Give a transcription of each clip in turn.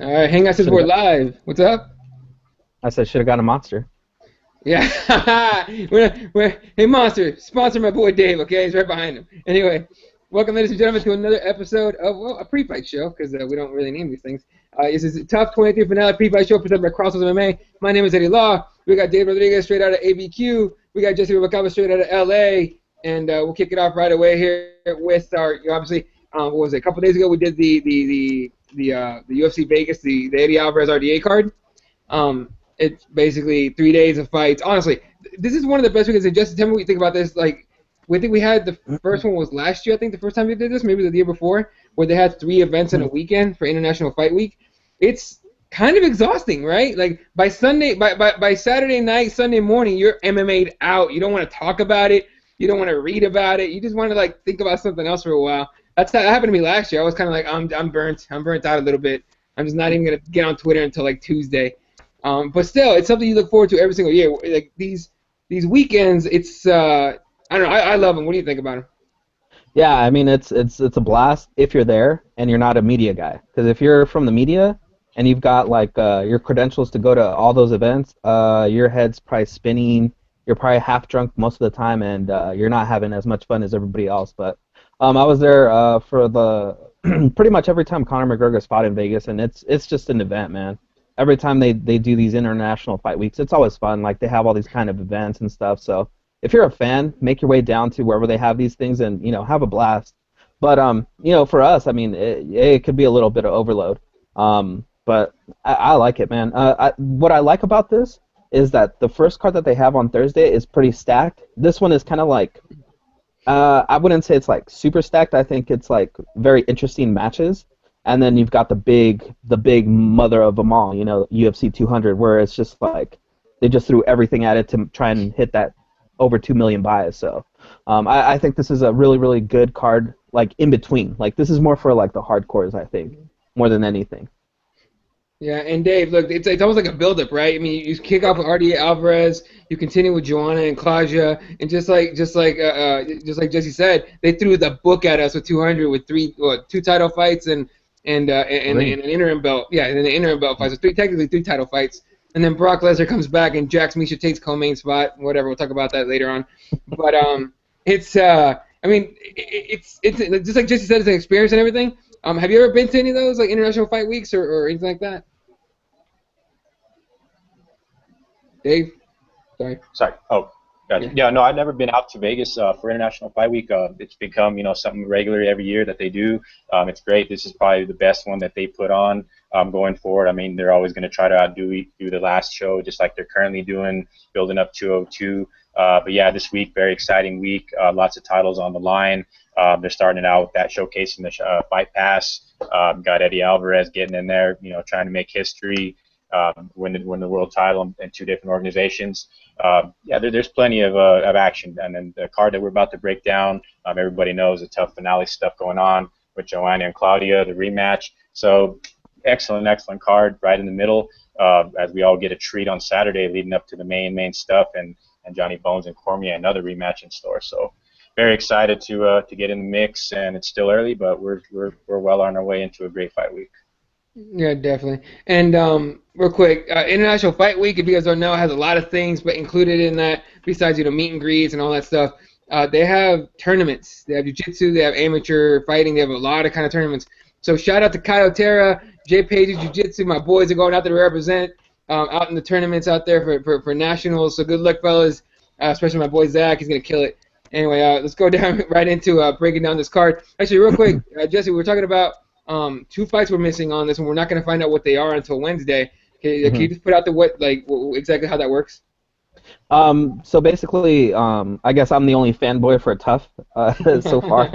All right, hang on since we're live. What's up? I said should have got a monster. Yeah. Hey, Monster, sponsor my boy Dave, okay? He's right behind him. Anyway, welcome, ladies and gentlemen, to another episode of, well, a pre-fight show, because we don't really name these things. This is a TUF 23 finale pre-fight show presented by CrossBonesMMA. My name is Eddie Law. We got Dave Rodriguez straight out of ABQ. We got Jesse Ruvalcaba straight out of LA. And we'll kick it off right away here with our, obviously, what was it? A couple days ago, we did the UFC Vegas, the Eddie Alvarez RDA card. It's basically 3 days of fights. Honestly, this is one of the best weekends. And just tell me what you think about this. Like, we think we had the first one was last year. I think the first time they did this, maybe the year before, where they had 3 events in a weekend for International Fight Week. It's kind of exhausting, right? Like by Saturday night, Sunday morning, you're MMA'd out. You don't want to talk about it. You don't want to read about it. You just want to like think about something else for a while. That happened to me last year. I was kind of like, I'm burnt. I'm burnt out a little bit. I'm just not even gonna get on Twitter until like Tuesday. But still, it's something you look forward to every single year. Like these weekends, it's I don't know. I love them. What do you think about them? Yeah, I mean it's a blast if you're there and you're not a media guy. Because if you're from the media and you've got like your credentials to go to all those events, your head's probably spinning. You're probably half drunk most of the time, and you're not having as much fun as everybody else. But I was there for the pretty much every time Conor McGregor's fought in Vegas, and it's just an event, man. Every time they do these international fight weeks, it's always fun. Like they have all these kind of events and stuff. So if you're a fan, make your way down to wherever they have these things and have a blast. But for us, I mean, it could be a little bit of overload. But I like it, man. What I like about this is that the first card that they have on Thursday is pretty stacked. This one is kind of like I wouldn't say it's like super stacked. I think it's like very interesting matches. And then you've got the big mother of them all, UFC 200, where it's just like they just threw everything at it to try and hit that over 2 million buys. So I think this is a really, really good card, like in between. Like this is more for like the hardcores, I think, more than anything. Yeah, and Dave, look, it's almost like a build-up, right? I mean, you kick off with RDA Alvarez, you continue with Joanna and Claudia, and just like Jesse said, they threw the book at us with 200 with 2 title fights and an interim belt. Yeah, and an interim belt fight. So technically 3 title fights. And then Brock Lesnar comes back and jacks Miesha Tate's co-main spot. Whatever, we'll talk about that later on. But it's just like Jesse said, it's an experience and everything. Have you ever been to any of those like international fight weeks or anything like that? Dave? Sorry. Oh, gotcha. Yeah, no, I've never been out to Vegas for International Fight Week. It's become, something regular every year that they do. It's great. This is probably the best one that they put on going forward. I mean, they're always going to try to outdo the last show, just like they're currently doing, building up 202. But yeah, this week, very exciting week. Lots of titles on the line. They're starting out with that showcasing the Fight Pass. Got Eddie Alvarez getting in there, trying to make history. Win the world title in 2 different organizations. Yeah, there's plenty of action. And then the card that we're about to break down, everybody knows the TUF finale stuff going on with Joanna and Claudia, the rematch. So excellent card right in the middle as we all get a treat on Saturday leading up to the main stuff and Johnny Bones and Cormier, another rematch in store. So very excited to get in the mix, and it's still early, but we're well on our way into a great fight week. Yeah, definitely. And real quick, International Fight Week, if you guys don't know, has a lot of things, but included in that, besides meet and greets and all that stuff, they have tournaments. They have jiu-jitsu, they have amateur fighting, they have a lot of kind of tournaments. So shout out to Kyle Terra, J Pages Jiu-Jitsu, my boys are going out there to represent out in the tournaments out there for nationals. So good luck, fellas, especially my boy Zach. He's going to kill it. Anyway, let's go down right into breaking down this card. Actually, real quick, Jesse, we were talking about 2 fights we're missing on this, and we're not going to find out what they are until Wednesday. Can you just put out exactly how that works? So basically, I guess I'm the only fanboy for TUF so far.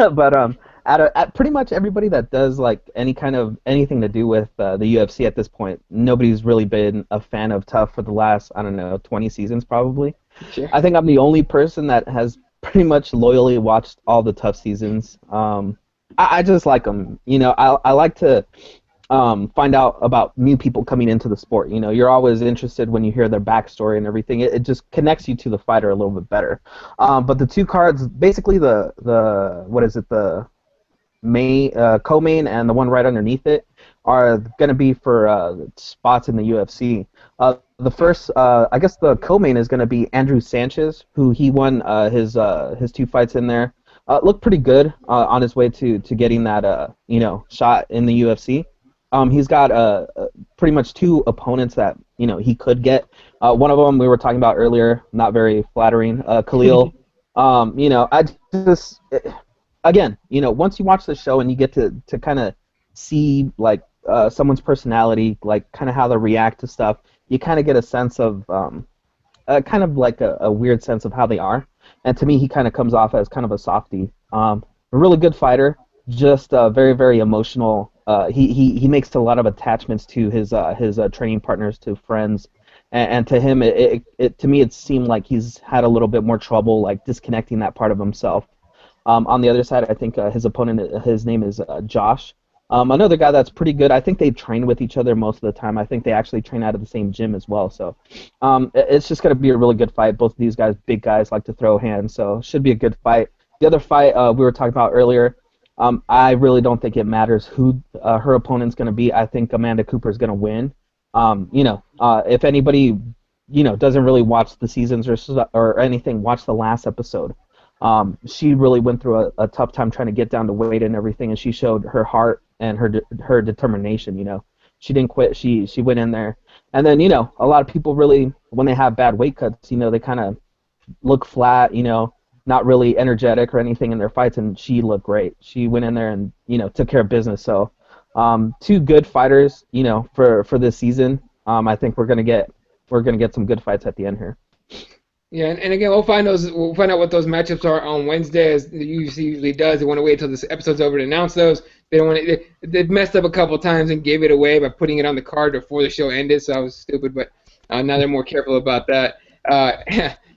But at pretty much everybody that does like anything to do with the UFC at this point, nobody's really been a fan of TUF for the last 20 seasons probably. Sure. I think I'm the only person that has pretty much loyally watched all the TUF seasons. I just like them. I like to find out about new people coming into the sport. You're always interested when you hear their backstory and everything. It just connects you to the fighter a little bit better. But the 2 cards, basically the co-main and the one right underneath it are going to be for spots in the UFC. The first, I guess the co-main is going to be Andrew Sanchez, who he won his 2 fights in there. Looked pretty good on his way to getting that shot in the UFC. He's got pretty much 2 opponents that he could get. One of them we were talking about earlier, not very flattering, Khalil. I just again, once you watch the show and you get to kind of see like someone's personality, like kind of how they react to stuff, you kind of get a sense of kind of like a weird sense of how they are. And to me, he kind of comes off as kind of a softie. A really good fighter, just very, very emotional. He makes a lot of attachments to his training partners, to friends, and to him, to me, it seemed like he's had a little bit more trouble like disconnecting that part of himself. On the other side, I think his opponent, his name is Josh. Another guy that's pretty good. I think they train with each other most of the time. I think they actually train out of the same gym as well. So it's just going to be a really good fight. Both of these guys, big guys, like to throw hands, so should be a good fight. The other fight we were talking about earlier, I really don't think it matters who her opponent's going to be. I think Amanda Cooper's going to win. If anybody doesn't really watch the seasons or anything, watch the last episode. She really went through a tough time trying to get down to weight and everything, and she showed her heart and her determination. She didn't quit. She went in there, and then a lot of people really, when they have bad weight cuts, they kind of look flat, not really energetic or anything in their fights, and she looked great. She went in there and took care of business. So 2 good fighters, for this season. I think we're gonna get some good fights at the end here. Yeah, and again, we'll find out what those matchups are on Wednesday, as the UFC usually does. They want to wait until this episode's over to announce those. They don't want to. They've messed up a couple times and gave it away by putting it on the card before the show ended. So I was stupid, but now they're more careful about that.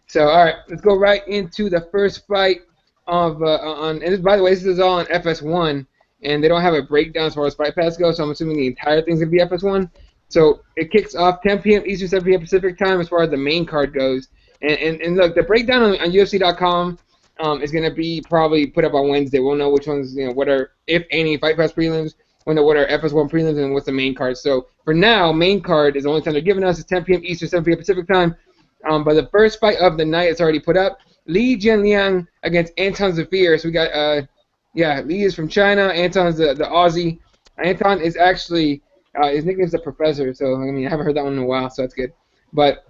So all right, let's go right into the first fight of on. And this, by the way, this is all on FS1, and they don't have a breakdown as far as Fight Pass goes. So I'm assuming the entire thing's gonna be FS1. So it kicks off 10 p.m. Eastern, 7 p.m. Pacific time as far as the main card goes. And look, the breakdown on UFC.com is going to be probably put up on Wednesday. We'll know which ones, what are, if any, Fight Pass prelims. We'll know what are FS1 prelims and what's the main card. So for now, main card is the only time they're giving us. It's 10 p.m. Eastern, 7 p.m. Pacific time. But the first fight of the night is already put up. Li Jianliang against Anton Zafir. So we got, Li is from China. Anton's the Aussie. Anton is actually, his nickname's the Professor. So, I haven't heard that one in a while, so that's good. But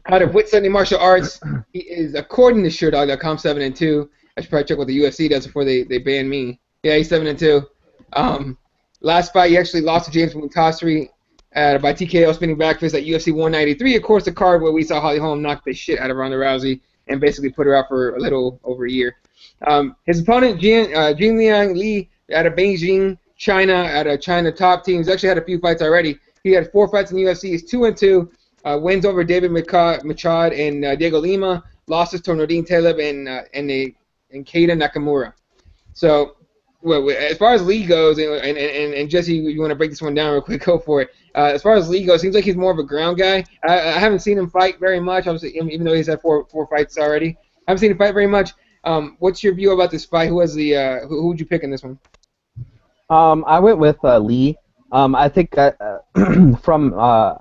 out of Wit Sunday Martial Arts, he is, according to SureDog.com, 7-2. I should probably check what the UFC does before they ban me. Yeah, he's 7-2. Last fight, he actually lost to James Muntasiri by TKO spinning back fist at UFC 193. Of course, the card where we saw Holly Holm knock the shit out of Ronda Rousey and basically put her out for a little over a year. His opponent, Jinliang Li, out of Beijing, China, out of China top team. He's actually had a few fights already. He had 4 fights in the UFC. He's 2-2. Wins over David Machad and Diego Lima. Losses to Nordine Taleb and Keita Nakamura. So, as far as Lee goes, and Jesse, you want to break this one down real quick, go for it. As far as Lee goes, seems like he's more of a ground guy. I haven't seen him fight very much, obviously, even though he's had four fights already. I haven't seen him fight very much. What's your view about this fight? Who would you pick in this one? I went with Lee. I think I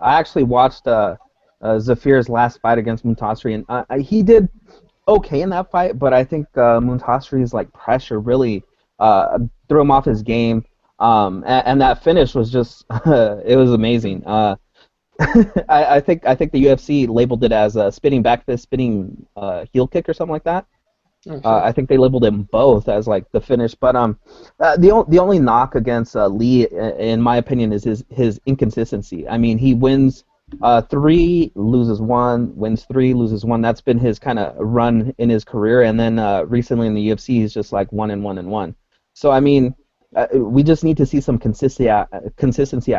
actually watched Zafir's last fight against Muntasiri, and he did okay in that fight, but I think Muntasiri's pressure really threw him off his game, and that finish was just it was amazing. I think the UFC labeled it as a spinning back fist, spinning heel kick or something like that. Oh, sure. I think they labeled them both as the finish, but the only knock against Lee, in my opinion, is his inconsistency. I mean, he wins 3, loses 1, wins 3, loses 1. That's been his kind of run in his career, and then recently in the UFC, he's just 1-1-1. So I mean, we just need to see some consistency out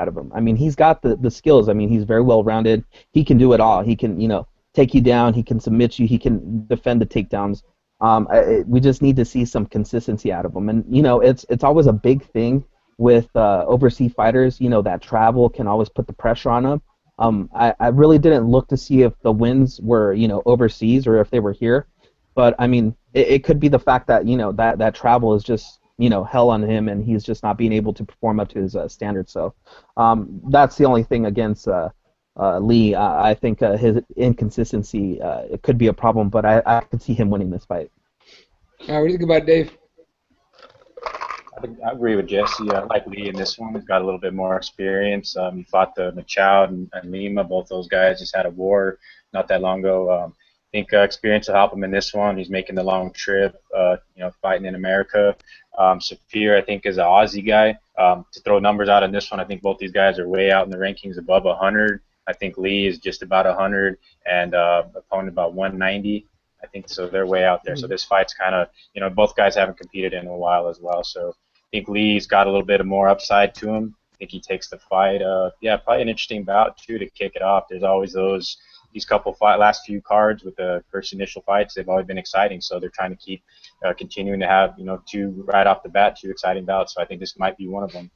of him. I mean, he's got the skills. I mean, he's very well rounded. He can do it all. He can take you down. He can submit you. He can defend the takedowns. We just need to see some consistency out of him, and it's always a big thing with overseas fighters. That travel can always put the pressure on them. I really didn't look to see if the wins were overseas or if they were here, but I mean it could be the fact that that travel is just hell on him, and he's just not being able to perform up to his standards. So that's the only thing against Lee. I think his inconsistency it could be a problem, but I could see him winning this fight. What do you think about it, Dave? I agree with Jesse. I like Lee in this one. He's got a little bit more experience. He fought the Machado and Lima. Both those guys just had a war not that long ago. I think experience will help him in this one. He's making the long trip, fighting in America. Sapir, I think, is an Aussie guy. To throw numbers out in this one, I think both these guys are way out in the rankings above 100. I think Lee is just about 100 and opponent about 190. I think so. They're way out there. So this fight's kind of, both guys haven't competed in a while as well. So I think Lee's got a little bit of more upside to him. I think he takes the fight. Probably an interesting bout too to kick it off. There's always these couple last few cards with the first initial fights. They've always been exciting. So they're trying to keep continuing to have two right off the bat, two exciting bouts. So I think this might be one of them.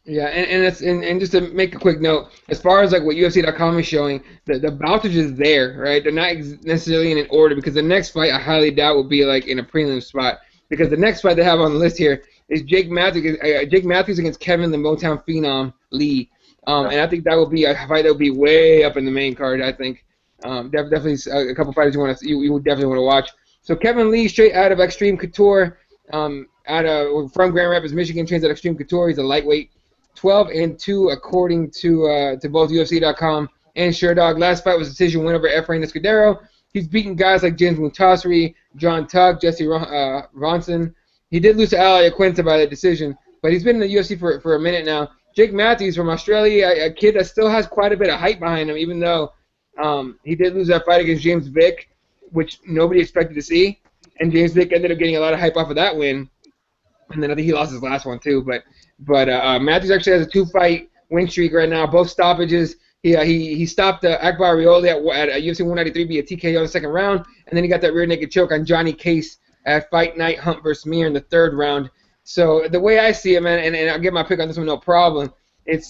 Yeah, and just to make a quick note, as far as like what UFC.com is showing, the bouts are just there, right? They're not necessarily in an order, because the next fight I highly doubt will be like in a prelim spot, because the next fight they have on the list here is Jake Matthews against Kevin the Motown Phenom Lee, and I think that will be a fight that will be way up in the main card. I think definitely a couple fighters you would definitely want to watch. So Kevin Lee, straight out of Extreme Couture, from Grand Rapids, Michigan, trains at Extreme Couture. He's a lightweight. 12-2 according to both UFC.com and SureDog. Last fight was a decision win over Efrain Escudero. He's beaten guys like James Mutasri, John Tuck, Jesse Ronson. He did lose to Ali Aquinta by that decision, but he's been in the UFC for a minute now. Jake Matthews from Australia, a kid that still has quite a bit of hype behind him, even though he did lose that fight against James Vick, which nobody expected to see, and James Vick ended up getting a lot of hype off of that win. And then I think he lost his last one too. But Matthews actually has a 2-fight win streak right now, both stoppages. He stopped Akbar Rioli at UFC 193 via TKO in the second round, and then he got that rear naked choke on Johnny Case at Fight Night Hunt vs. Mir in the third round. So the way I see it, man, and I'll get my pick on this one, no problem. It's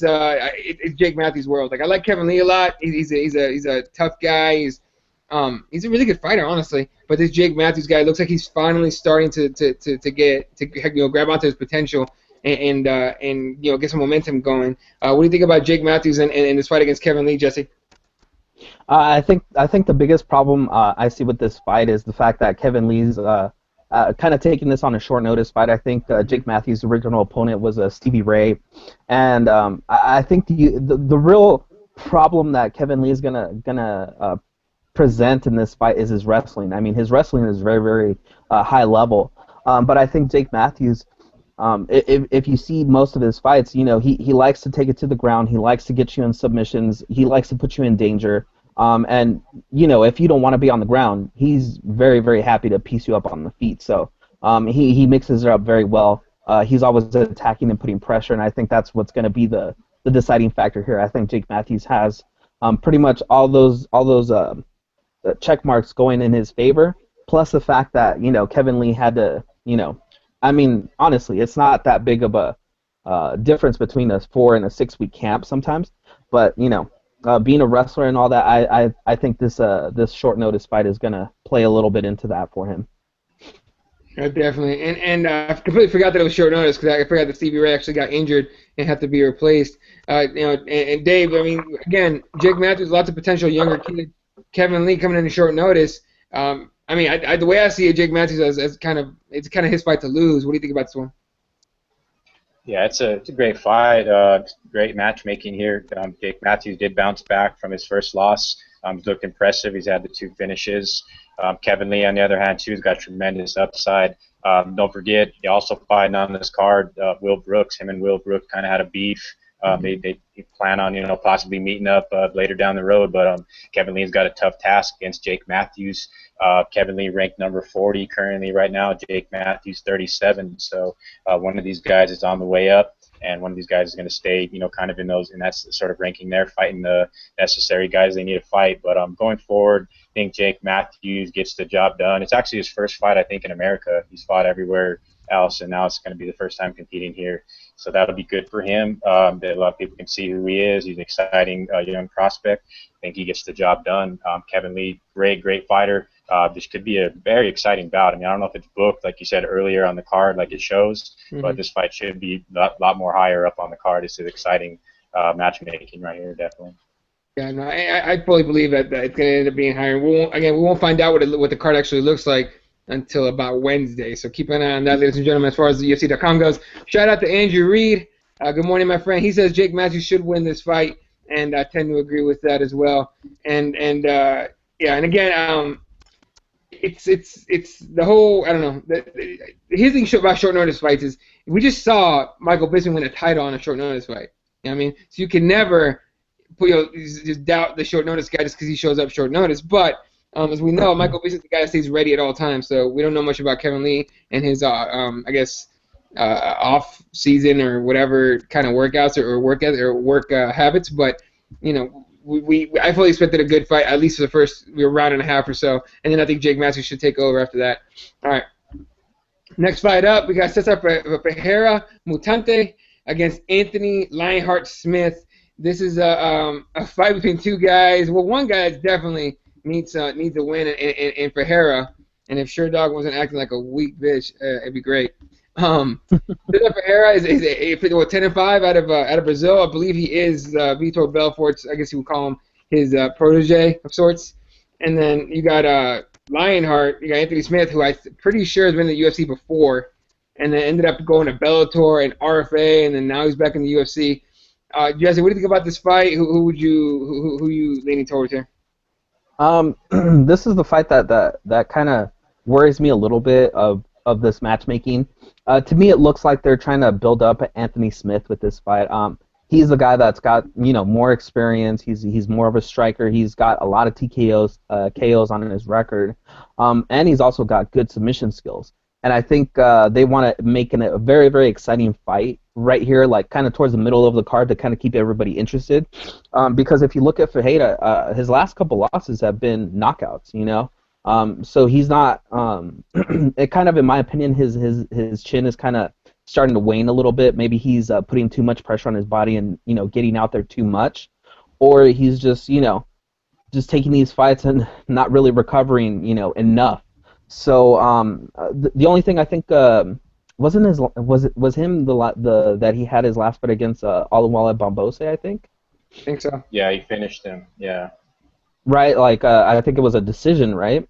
Jake Matthews' world. Like, I like Kevin Lee a lot. He's a tough guy. He's a really good fighter, honestly. But this Jake Matthews guy looks like he's finally starting to grab onto his potential and get some momentum going. What do you think about Jake Matthews and this fight against Kevin Lee, Jesse? I think the biggest problem I see with this fight is the fact that Kevin Lee's kind of taking this on a short notice fight. I think Jake Matthews' original opponent was Stevie Ray, and I think the real problem that Kevin Lee is gonna present in this fight is his wrestling. I mean, his wrestling is very, very high level, but I think Jake Matthews, if you see most of his fights, he likes to take it to the ground. He likes to get you in submissions. He likes to put you in danger. And if you don't want to be on the ground, he's very, very happy to piece you up on the feet. So he mixes it up very well. He's always attacking and putting pressure, and I think that's what's going to be the deciding factor here. I think Jake Matthews has pretty much all those check marks going in his favor, plus the fact that Kevin Lee had to I mean, honestly, it's not that big of a difference between a 4 and a 6 week camp sometimes, but being a wrestler and all that, I think this short notice fight is gonna play a little bit into that for him. Definitely, and I completely forgot that it was short notice, because I forgot that Stevie Ray actually got injured and had to be replaced. And Dave, I mean, again, Jake Matthews, lots of potential, younger kid. Kevin Lee coming in short notice. I mean, the way I see it, Jake Matthews it's kind of his fight to lose. What do you think about this one? Yeah, it's a great fight. Great matchmaking here. Jake Matthews did bounce back from his first loss. He's looked impressive. He's had the 2 finishes. Kevin Lee, on the other hand, too, has got tremendous upside. Don't forget, he also fighting on this card, Will Brooks. Him and Will Brooks kind of had a beef. They plan on possibly meeting up later down the road, but Kevin Lee's got a tough task against Jake Matthews. Kevin Lee ranked number 40 currently right now. Jake Matthews 37. So one of these guys is on the way up, and one of these guys is going to stay kind of in that sort of ranking there, fighting the necessary guys they need to fight. But going forward, I think Jake Matthews gets the job done. It's actually his first fight, I think, in America. He's fought everywhere else, and now it's going to be the first time competing here. So that'll be good for him. That a lot of people can see who he is. He's an exciting young prospect. I think he gets the job done. Kevin Lee, great fighter. this could be a very exciting bout. I mean, I don't know if it's booked, like you said earlier on the card, like it shows, but this fight should be a lot more higher up on the card. This is exciting matchmaking right here, definitely. Yeah, no, I fully believe that it's going to end up being higher. We won't find out what the card actually looks like until about Wednesday. So keep an eye on that, ladies and gentlemen, as far as the UFC.com goes. Shout out to Andrew Reed. Good morning, my friend. He says Jake Matthews should win this fight, and I tend to agree with that as well. And again, it's the whole, I don't know. His thing about short notice fights is we just saw Michael Bisping win a title on a short notice fight. You know what I mean? So you can never just doubt the short notice guy just because he shows up short notice. But as we know, Michael Bisping is the guy that stays ready at all times. So we don't know much about Kevin Lee and his, I guess, off season or whatever kind of workouts or work habits. But I fully expected a good fight, at least for the first round and a half or so, and then I think Jake Matthews should take over after that. All right. Next fight up, we got Cesar Pereira Mutante against Anthony Lionheart Smith. This is a fight between two guys. Well, one guy definitely needs a win in Pereira, and if Sherdog wasn't acting like a weak bitch, it'd be great. Cesar Pereira is 10-5 out of Brazil. I believe he is Vitor Belfort's, I guess you would call him his protege of sorts. And then you got Lionheart, you got Anthony Smith, who I'm pretty sure has been in the UFC before, and then ended up going to Bellator and RFA, and then now he's back in the UFC. Jesse, what do you think about this fight? Who you leaning towards here? This is the fight that kind of worries me a little bit of this matchmaking. To me, it looks like they're trying to build up Anthony Smith with this fight. He's the guy that's got more experience. He's more of a striker. He's got a lot of TKOs, KOs on his record, and he's also got good submission skills. And I think they want to make a very, very exciting fight right here, like kind of towards the middle of the card to kind of keep everybody interested. Because if you look at Ferreira, his last couple losses have been knockouts, so he's not. It kind of, in my opinion, his chin is kind of starting to wane a little bit. Maybe he's putting too much pressure on his body and getting out there too much, or he's just just taking these fights and not really recovering enough. So the only thing I think was him that he had his last fight against Oluwale Bombose, I think. I think so. Yeah, he finished him. Yeah. Right, like I think it was a decision, right?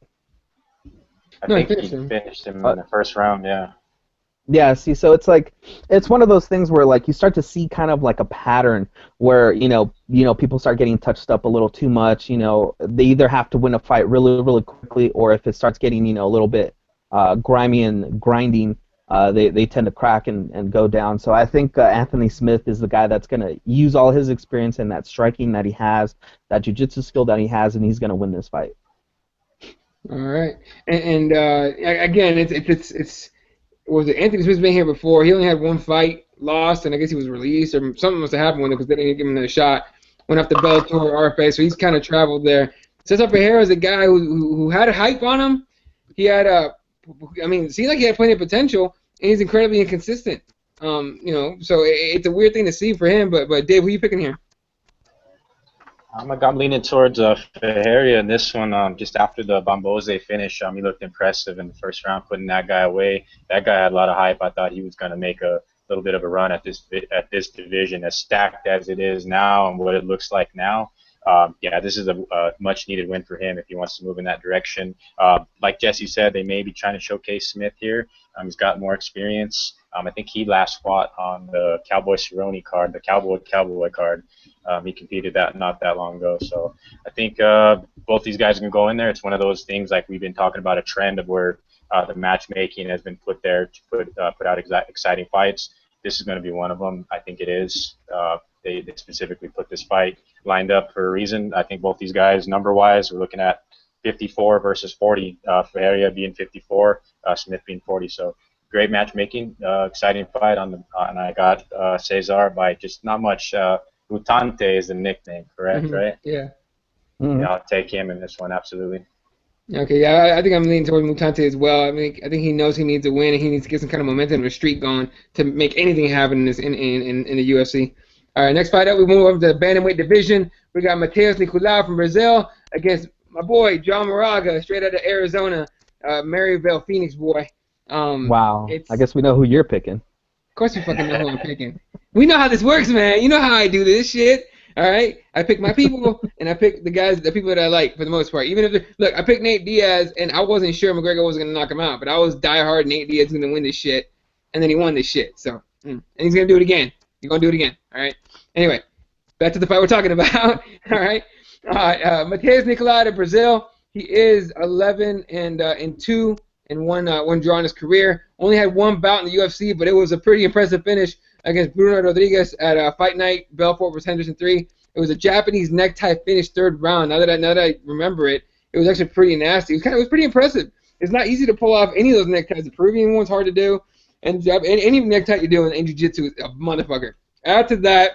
I think he finished him in the first round. Yeah. Yeah, see, so it's one of those things where you start to see kind of like a pattern where people start getting touched up a little too much. They either have to win a fight really, really quickly, or if it starts getting a little bit grimy and grinding, they tend to crack and go down. So I think Anthony Smith is the guy that's going to use all his experience and that striking that he has, that jiu-jitsu skill that he has, and he's going to win this fight. All right, and again, it's was it Anthony Smith's been here before? He only had one fight, lost, and I guess he was released, or something must have happened with him because they didn't give him another shot. Went off to Bellator, RFA, so he's kind of traveled there. Cesar Pereira is a guy who had a hype on him. He had it seemed like he had plenty of potential, and he's incredibly inconsistent. So it's a weird thing to see for him. But Dave, who are you picking here? I'm leaning towards Ferreira in this one. Just after the Bombose finish, he looked impressive in the first round, putting that guy away. That guy had a lot of hype. I thought he was going to make a little bit of a run at this division, as stacked as it is now and what it looks like now. This is a much-needed win for him if he wants to move in that direction. Like Jesse said, they may be trying to showcase Smith here. He's got more experience. I think he last fought on the Cowboy Cerrone card, the Cowboy card. He competed not that long ago. So I think both these guys can go in there. It's one of those things like we've been talking about, a trend of where the matchmaking has been put there to put out exciting fights. This is going to be one of them. I think it is. They specifically put this fight lined up for a reason. I think both these guys, number-wise, we're looking at 54 versus 40. Ferreira being 54, Smith being 40. So great matchmaking, exciting fight and I got Cesar by just not much. Mutante is the nickname, correct? Mm-hmm. Right? Yeah. Mm-hmm. Yeah, I'll take him in this one, absolutely. Okay, yeah, I think I'm leaning towards Mutante as well. I think he knows he needs to win, and he needs to get some kind of momentum and a streak going to make anything happen in the UFC. All right, next fight up, we move over to the bantamweight division. We got Matheus Nicolau from Brazil against my boy John Moraga, straight out of Arizona, Maryvale, Phoenix boy. Wow. It's, I guess we know who you're picking. Of course we fucking know who I'm picking. We know how this works, man. You know how I do this shit. All right? I pick my people, and I pick the people that I like for the most part. Even if look, I picked Nate Diaz, and I wasn't sure McGregor was gonna knock him out, but I was diehard Nate Diaz is gonna win this shit, and then he won this shit. So, and he's gonna do it again. He's gonna do it again. All right. Anyway, back to the fight we're talking about. All right. Matheus Nicolau out of Brazil. He is 11-2 and one draw in his career. Only had one bout in the UFC, but it was a pretty impressive finish against Bruno Rodriguez at Fight Night, Belfort vs. Henderson 3. It was a Japanese necktie finish third round. Now that I remember it, it was actually pretty nasty. It was pretty impressive. It's not easy to pull off any of those neckties. The Peruvian one's hard to do, and any necktie you do in jiu-jitsu is a motherfucker. Add to that,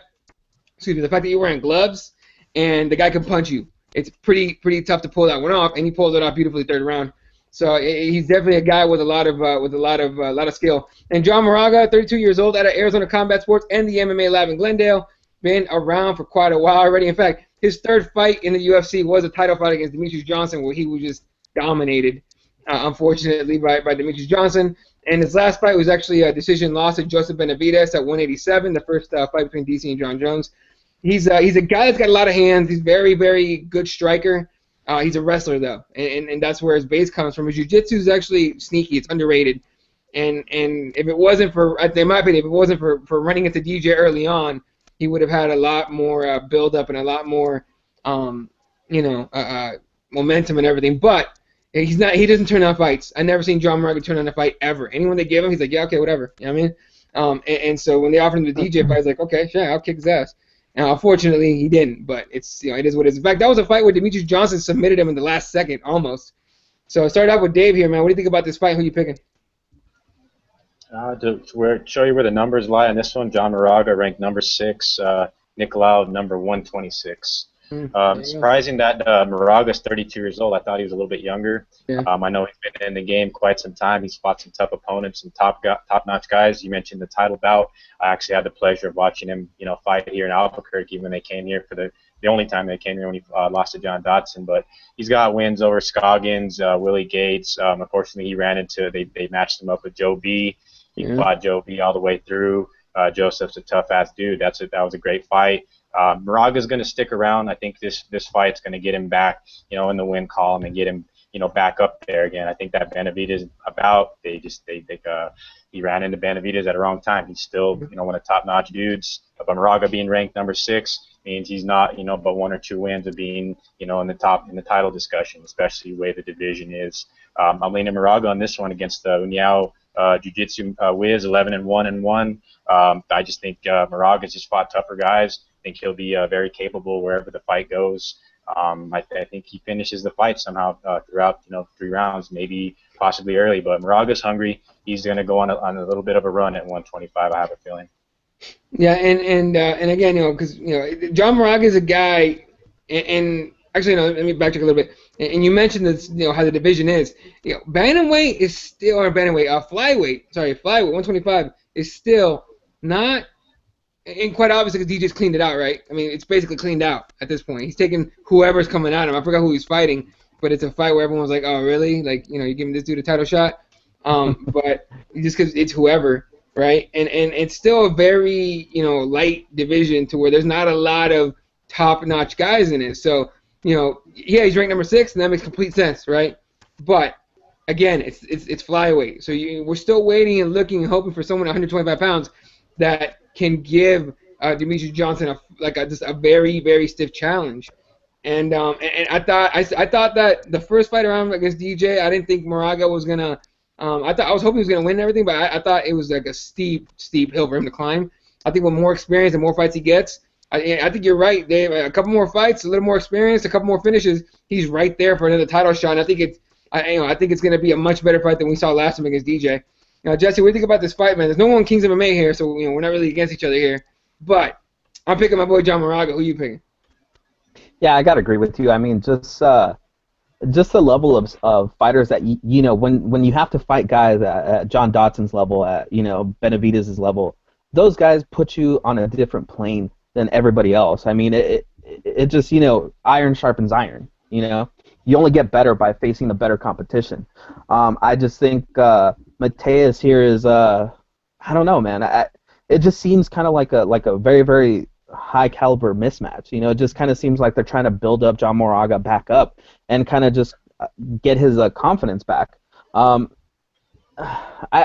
the fact that you're wearing gloves and the guy can punch you. It's pretty tough to pull that one off, and he pulled it off beautifully third round. So he's definitely a guy with a lot of skill. And John Moraga, 32 years old, out of Arizona Combat Sports and the MMA Lab in Glendale, been around for quite a while already. In fact, his third fight in the UFC was a title fight against Demetrius Johnson, where he was just dominated, unfortunately, by Demetrius Johnson. And his last fight was actually a decision loss to Joseph Benavidez at 187, the first fight between DC and John Jones. He's a guy that's got a lot of hands. He's very, very good striker. He's a wrestler, though, and that's where his base comes from. His jiu-jitsu is actually sneaky. It's underrated. And if it wasn't for, in my opinion, if it wasn't for running into DJ early on, he would have had a lot more build-up and a lot more, momentum and everything. But he doesn't turn down fights. I've never seen John Moraga turn down a fight ever. Anyone they give him, he's like, yeah, okay, whatever. You know what I mean? And so when they offered him the DJ fight, he's like, okay, sure, I'll kick his ass. Now, unfortunately, he didn't, but it is what it is. In fact, that was a fight where Demetrius Johnson submitted him in the last second, almost. So I started out with Dave here, man. What do you think about this fight? Who are you picking? To show you where the numbers lie on this one, John Moraga ranked number 6, Nicolau number 126. Surprising that Moraga's 32 years old. I thought he was a little bit younger. Yeah. I know he's been in the game quite some time. He's fought some tough opponents and top-notch guys. You mentioned the title bout. I actually had the pleasure of watching him, fight here in Albuquerque when they came here for the only time they came here when he lost to John Dodson. But he's got wins over Scoggins, Willie Gates. Unfortunately, they matched him up with Joe B. He fought Joe B all the way through. Joseph's a tough-ass dude. That was a great fight. Moraga's going to stick around. I think this fight's going to get him back, in the win column and get him, back up there again. I think that Benavidez he ran into Benavidez at the wrong time. He's still, one of the top-notch dudes. But Moraga being ranked number 6 means he's not, but 1 or 2 wins of being, in the title discussion, especially the way the division is. I'm leaning Moraga on this one against the Uniao Jiu-Jitsu Wiz, 11-1-1. I just think Moraga's just fought tougher guys. I think he'll be very capable wherever the fight goes. I think he finishes the fight somehow throughout 3 rounds, maybe possibly early. But Moraga's hungry. He's going to go on a little bit of a run at 125. I have a feeling. Yeah, and again, because John Moraga is a guy, and actually, let me backtrack a little bit. And you mentioned this, how the division is. Bantamweight is still, or bantamweight, flyweight, 125 is still not. And quite obviously, because DJ's cleaned it out, right? I mean, it's basically cleaned out at this point. He's taking whoever's coming at him. I forgot who he's fighting, but it's a fight where everyone's like, oh, really? Like, you're giving this dude a title shot? But just because it's whoever, right? And it's still a very, light division to where there's not a lot of top-notch guys in it. So, he's ranked number 6, and that makes complete sense, right? But, again, it's flyweight. So we're still waiting and looking and hoping for someone 125 pounds that can give Demetrius Johnson just a very, very stiff challenge. And I thought that the first fight around against DJ, I didn't think Moraga was gonna. I was hoping he was gonna win and everything, but I thought it was like a steep hill for him to climb. I think with more experience and more fights he gets, I think you're right, Dave. A couple more fights, a little more experience, a couple more finishes, he's right there for another title shot. And I think it's gonna be a much better fight than we saw last time against DJ. Now, Jesse, what do you think about this fight, man? There's no one Kings of MMA here, so we're not really against each other here. But I'm picking my boy John Moraga. Who are you picking? Yeah, I gotta agree with you. I mean, just the level of fighters that when you have to fight guys at John Dodson's level, at Benavidez's level, those guys put you on a different plane than everybody else. I mean, it just iron sharpens iron. You you only get better by facing the better competition. I just think Mateus here is I don't know, man. It just seems kind of like a very, very high caliber mismatch. You know, it just kind of seems like they're trying to build up John Moraga back up and kind of just get his confidence back. I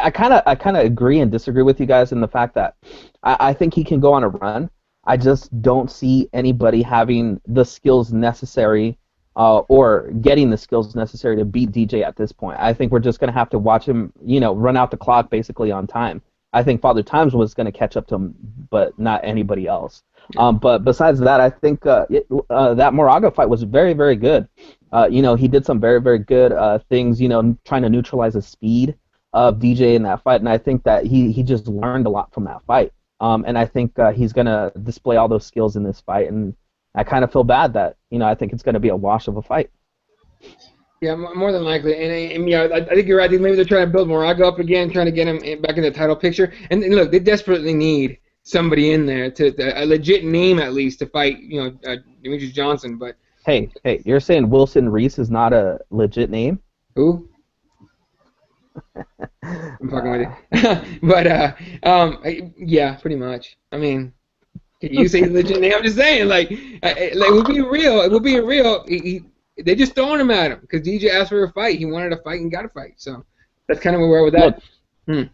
kind of agree and disagree with you guys in the fact that I think he can go on a run. I just don't see anybody having the skills necessary or getting the skills necessary to beat DJ at this point. I think we're just going to have to watch him, you know, run out the clock basically on time. I think Father Times was going to catch up to him, but not anybody else. But besides that, I think that Moraga fight was very, very good. You know, he did some very, very good things, you know, trying to neutralize the speed of DJ in that fight, and I think that he just learned a lot from that fight. And I think he's going to display all those skills in this fight, and I kind of feel bad that, you know, I think it's going to be a wash of a fight. Yeah, more than likely, and yeah, I think you're right. I think maybe they're trying to build Moraga up again, trying to get him back in the title picture. And look, they desperately need somebody in there to a legit name at least to fight, you know, Demetrius Johnson. But hey, you're saying Wilson Reese is not a legit name? Who? I'm fucking with you. But yeah, pretty much. I mean, can you say legit name? I'm just saying, like we're being real. We're being real. They just throwing him at him because DJ asked for a fight. He wanted a fight and got a fight. So that's kind of where we're with that.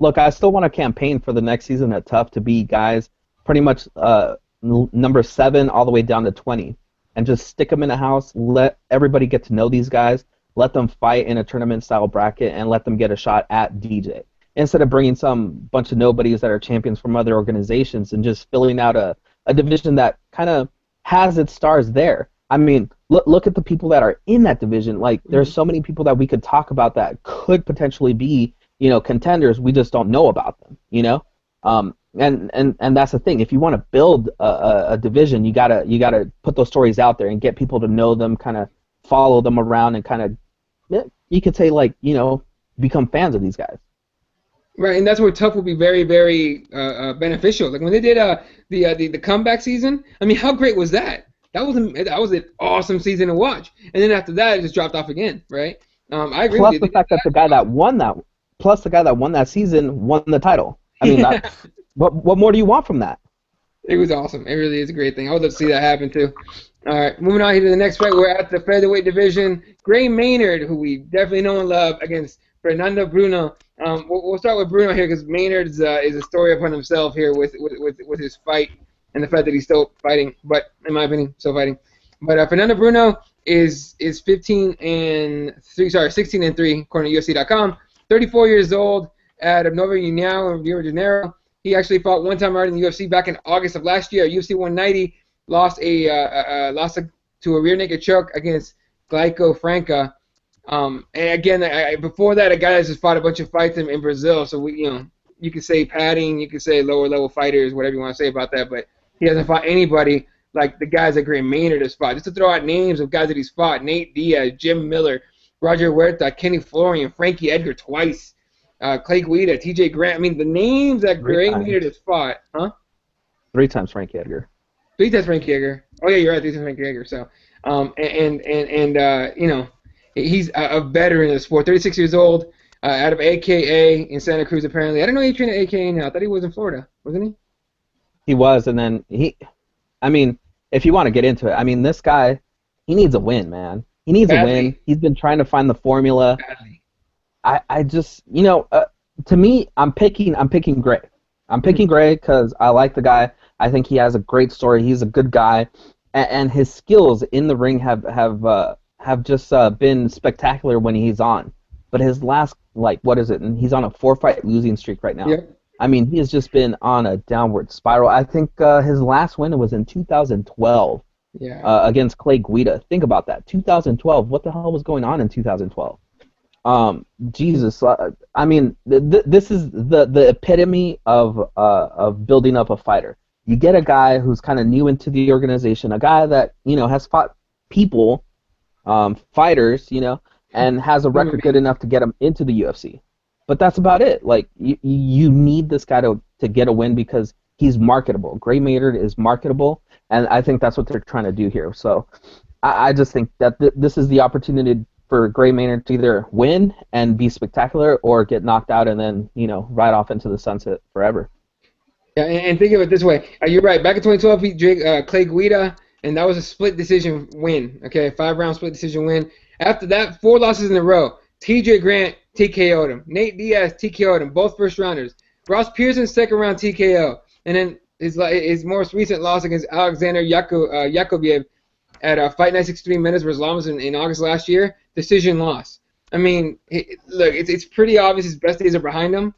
Look, I still want to campaign for the next season at TUF to be guys pretty much number 7 all the way down to 20, and just stick them in a house. Let everybody get to know these guys. Let them fight in a tournament-style bracket and let them get a shot at DJ. Instead of bringing some bunch of nobodies that are champions from other organizations and just filling out a division that kind of has its stars there. I mean, look at the people that are in that division. Like, there's so many people that we could talk about that could potentially be, you know, contenders. We just don't know about them, you know? And that's the thing. If you want to build a division, you gotta put those stories out there and get people to know them, kind of follow them around, and kind of, you could say, like, you know, become fans of these guys. Right, and that's where TUF will be very, very beneficial. Like when they did the comeback season, I mean, how great was that? That was an awesome season to watch. And then after that, it just dropped off again, right? I agree with you. Plus the fact that the guy that won that season won the title. I mean, what more do you want from that? It was awesome. It really is a great thing. I would love to see that happen too. All right, moving on here to the next fight. We're at the featherweight division. Gray Maynard, who we definitely know and love, against Fernando Bruno. We'll start with Bruno here because Maynard is a story upon himself here with his fight and the fact that he's still fighting. But in my opinion, still fighting. But Fernando Bruno is 16 and 3, according to UFC.com. 34 years old, out of Nova União in Rio de Janeiro. He actually fought one time already in the UFC back in August of last year. UFC 190, lost to a rear naked choke against Glyco Franca. And again, before that, a guy has just fought a bunch of fights in Brazil. So you could say padding, you could say lower level fighters, whatever you want to say about that. But he hasn't fought anybody like the guys that Gray Maynard has fought. Just to throw out names of guys that he's fought: Nate Diaz, Jim Miller, Roger Huerta, Kenny Florian, Frankie Edgar twice, Clay Guida, TJ Grant. I mean, the names that Gray Maynard has fought, huh? 3 times Frankie Edgar. 3 times Frankie Edgar. Oh yeah, you're right. 3 times Frankie Edgar. So, you know, he's a veteran of the sport. 36 years old, out of AKA in Santa Cruz apparently. I didn't know he trained at AKA now. I thought he was in Florida, wasn't he? He was, and then I mean, if you want to get into it, I mean, this guy, he needs a win, man. He needs a win. He's been trying to find the formula. I just, you know, to me, I'm picking Gray. I'm picking Gray because I like the guy. I think he has a great story. He's a good guy, and his skills in the ring have just been spectacular when he's on. But his last, like, what is it? And he's on a 4-fight losing streak right now. Yep. I mean, he has just been on a downward spiral. I think his last win was in 2012 against Clay Guida. Think about that. 2012. What the hell was going on in 2012? Jesus. I mean, this is the epitome of building up a fighter. You get a guy who's kind of new into the organization, a guy that, you know, has fought people, fighters, you know, and has a record good enough to get him into the UFC. But that's about it. Like, you need this guy to get a win because he's marketable. Gray Maynard is marketable, and I think that's what they're trying to do here. So I just think that this is the opportunity for Gray Maynard to either win and be spectacular or get knocked out and then, ride off into the sunset forever. Yeah, and think of it this way. You're right. Back in 2012, he beat Clay Guida, and that was a split decision win. Okay, 5-round split decision win. After that, 4 losses in a row. TJ Grant TKO'd him. Nate Diaz TKO'd him. Both first rounders. Ross Pearson 2nd round TKO. And then his most recent loss against Alexander Yakovlev at Fight Night 63 minutes versus Lamas in August last year, decision loss. I mean, look, it's pretty obvious his best days are behind him.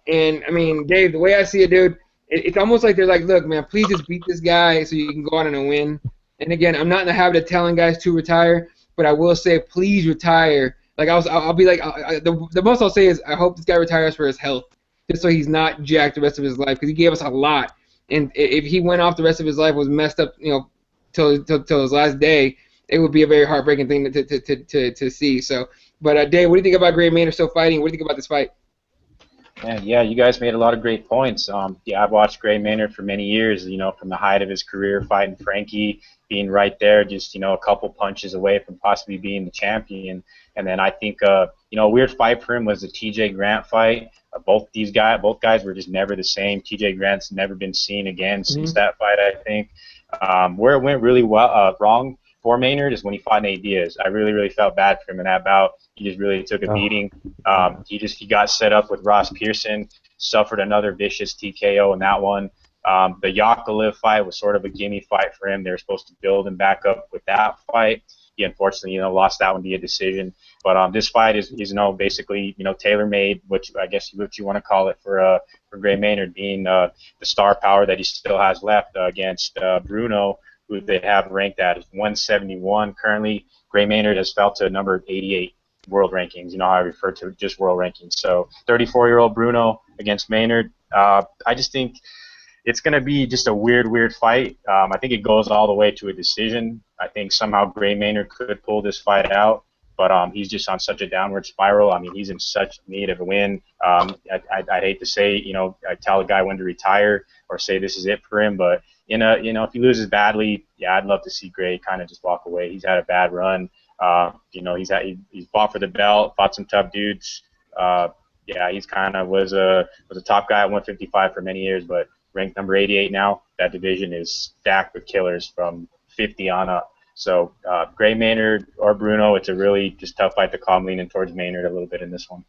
And, I mean, Dave, the way I see it, dude, it's almost like they're like, look, man, please just beat this guy so you can go out on a win. And, again, I'm not in the habit of telling guys to retire, but I will say please retire. Like, I'll be like, the most I'll say is I hope this guy retires for his health, just so he's not jacked the rest of his life, because he gave us a lot. And if he went off the rest of his life, was messed up, till his last day, it would be a very heartbreaking thing to see. So, but Dave, what do you think about Gray Maynard still fighting? What do you think about this fight? Man, yeah, you guys made a lot of great points. Yeah, I've watched Gray Maynard for many years. From the height of his career, fighting Frankie, being right there, just a couple punches away from possibly being the champion. And then I think a weird fight for him was the TJ Grant fight. Both guys were just never the same. TJ Grant's never been seen again since that fight, I think. Where it went really wrong for Maynard is when he fought Nate Diaz. I really, really felt bad for him in that bout. He just really took a beating. He got set up with Ross Pearson, suffered another vicious TKO in that one. The Yakovlev fight was sort of a gimme fight for him. They were supposed to build him back up with that fight. He unfortunately, lost that one via decision. But this fight is basically, tailor-made, which I guess what you want to call it for Gray Maynard, being the star power that he still has left against Bruno, who they have ranked at 171 currently. Gray Maynard has fell to number 88 world rankings. I refer to just world rankings. So 34-year-old Bruno against Maynard. I just think it's going to be just a weird fight. I think it goes all the way to a decision. I think somehow Gray Maynard could pull this fight out, but he's just on such a downward spiral. I mean, he's in such need of a win. I'd hate to say, I tell a guy when to retire or say this is it for him, but if he loses badly, yeah, I'd love to see Gray kind of just walk away. He's had a bad run. He's fought for the belt, fought some tough dudes. Yeah, he's kind of was a top guy at 155 for many years, but ranked number 88 now. That division is stacked with killers from 50 on up. So Gray Maynard or Bruno, it's a really just tough fight to call. I'm leaning towards Maynard a little bit in this one.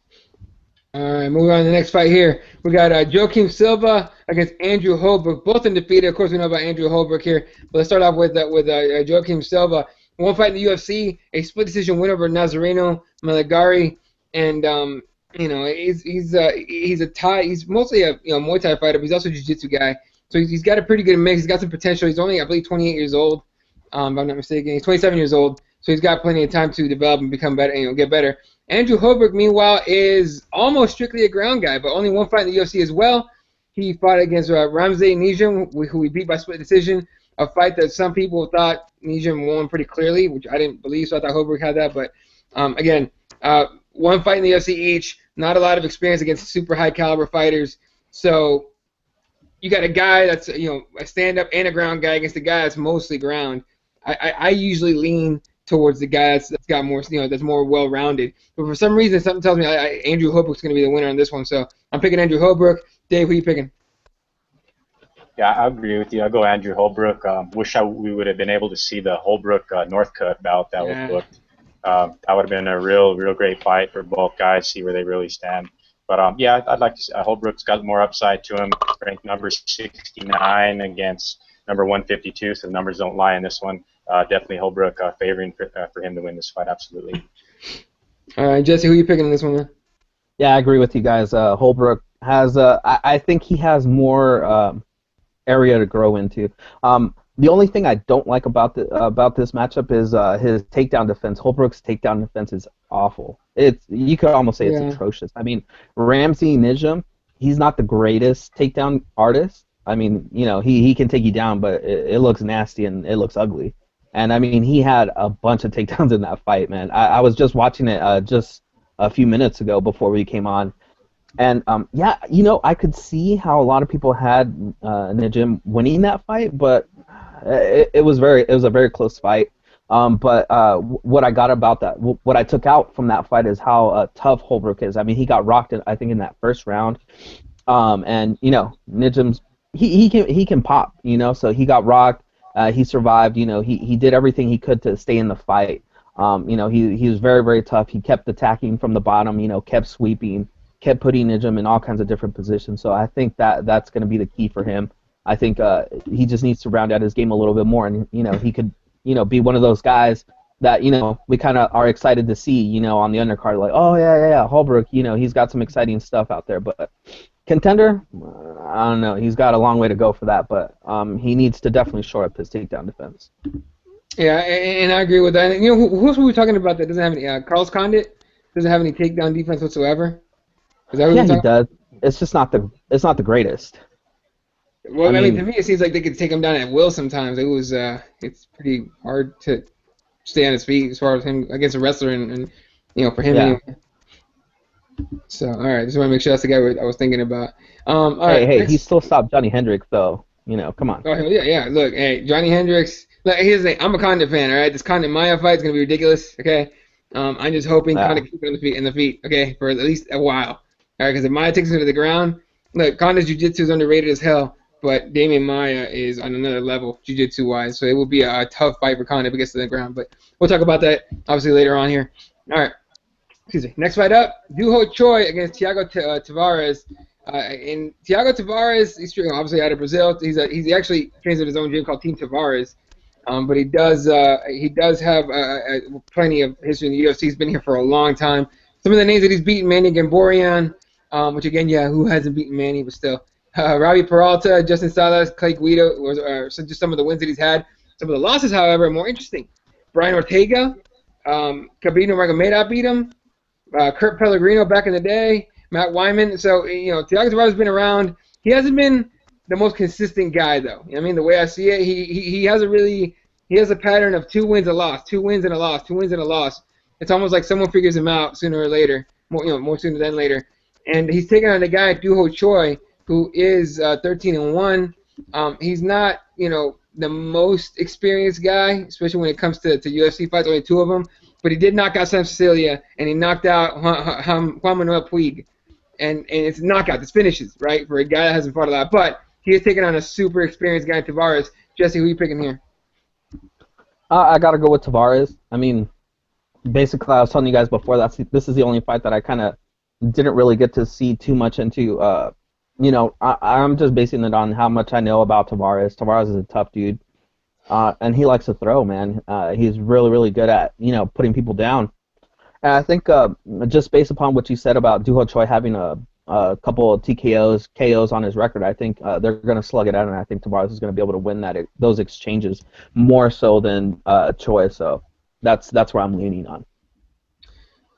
All right, moving on to the next fight here. We got Joaquim Silva against Andrew Holbrook, both undefeated. Of course, we know about Andrew Holbrook here. But let's start off with Joaquim Silva. One fight in the UFC, a split decision win over Nazareno Meligari, and he's a Thai. He's mostly a Muay Thai fighter, but he's also a jiu-jitsu guy. So he's got a pretty good mix. He's got some potential. He's only, I believe, 28 years old. If I'm not mistaken, he's 27 years old. So he's got plenty of time to develop and become better, get better. Andrew Holbrook, meanwhile, is almost strictly a ground guy, but only one fight in the UFC as well. He fought against Ramzay Nijam, who he beat by split decision, a fight that some people thought Nijam won pretty clearly, which I didn't believe, so I thought Holbrook had that. But, again, one fight in the UFC each, not a lot of experience against super high-caliber fighters. So you got a guy that's, a stand-up and a ground guy against a guy that's mostly ground. I usually lean towards the guy that's got more, that's more well-rounded. But for some reason, something tells me Andrew Holbrook's going to be the winner on this one. So I'm picking Andrew Holbrook. Dave, who are you picking? Yeah, I agree with you. I'll go Andrew Holbrook. Wish we would have been able to see the Holbrook Northcutt bout that was booked. That would have been a real great fight for both guys, see where they really stand. But, yeah, I'd like to see Holbrook's got more upside to him, ranked number 69 against number 152, so the numbers don't lie in this one. Definitely Holbrook favoring for him to win this fight, absolutely. All right, Jesse, who are you picking in this one, man? Yeah, I agree with you guys. Holbrook has, I think he has more area to grow into. The only thing I don't like about this matchup is his takedown defense. Holbrook's takedown defense is awful. You could almost say it's atrocious. I mean, Ramzay Nijam, he's not the greatest takedown artist. I mean, he can take you down, but it looks nasty and it looks ugly. And I mean, he had a bunch of takedowns in that fight, man. I was just watching it just a few minutes ago before we came on. And yeah, I could see how a lot of people had Nijam winning that fight, but it was a very close fight. But what I got about that, what I took out from that fight is how tough Holbrook is. I mean, he got rocked, I think, in that first round. And Nijim's he can pop, so he got rocked. He survived. He did everything he could to stay in the fight. He was very, very tough. He kept attacking from the bottom. Kept sweeping, kept putting Nijim in all kinds of different positions. So I think that's going to be the key for him. I think he just needs to round out his game a little bit more, and he could be one of those guys that we kind of are excited to see on the undercard, like, oh yeah, Holbrook, he's got some exciting stuff out there. But contender, I don't know, he's got a long way to go for that, but he needs to definitely shore up his takedown defense. Yeah, and I agree with that. And, who else were we talking about that doesn't have any? Carlos Condit doesn't have any takedown defense whatsoever. Is that what he does. It's just not the greatest. Well, I mean, to me, it seems like they could take him down at will sometimes. It's pretty hard to stay on his feet as far as him against a wrestler, and for him anyway. So, all right, just want to make sure that's the guy I was thinking about. All right, he still stopped Johnny Hendricks, though. Come on. Oh, yeah. Look, hey, Johnny Hendricks. Look, here's the thing. I'm a Condit fan, all right? This Condit Maya fight is going to be ridiculous, okay? I'm just hoping Condit keeps it in the feet, okay, for at least a while. All right, because if Maya takes him to the ground, look, Condit's jiu-jitsu is underrated as hell. But Damian Maya is on another level, jiu-jitsu-wise, so it will be a tough fight for Condit if he gets to the ground. But we'll talk about that, obviously, later on here. All right. Excuse me. Next fight up, Duho Choi against Thiago Tavares. And Thiago Tavares, he's obviously out of Brazil. He actually trains at his own gym called Team Tavares. But he does have plenty of history in the UFC. He's been here for a long time. Some of the names that he's beaten, Manny Gamborian, which again, who hasn't beaten Manny, but still. Robbie Peralta, Justin Salas, Clay Guido, just some of the wins that he's had. Some of the losses, however, are more interesting. Brian Ortega, Cabino Magomedov beat him. Kurt Pellegrino back in the day. Matt Wyman. So, Thiago Tavares has been around. He hasn't been the most consistent guy, though. I mean, the way I see it, he has a pattern of 2 wins, a loss, 2 wins and a loss, 2 wins and a loss. It's almost like someone figures him out sooner or later, more sooner than later. And he's taking on a guy, Duho Choi, who is 13-1. He's not, the most experienced guy, especially when it comes to UFC fights. Only 2 of them, but he did knock out Sam Cecilia, and he knocked out Juan Manuel Puig, and it's knockouts, it's finishes, right, for a guy that hasn't fought a lot. But he is taking on a super experienced guy, Tavares. Jesse, who are you picking here? I gotta go with Tavares. I mean, basically, I was telling you guys before this is the only fight that I kind of didn't really get to see too much into. I'm just basing it on how much I know about Tavares. Tavares is a tough dude, and he likes to throw, man. He's really, really good at, putting people down. And I think just based upon what you said about Duho Choi having a couple of TKOs, KOs on his record, I think they're going to slug it out, and I think Tavares is going to be able to win those exchanges more so than Choi. So that's where I'm leaning on.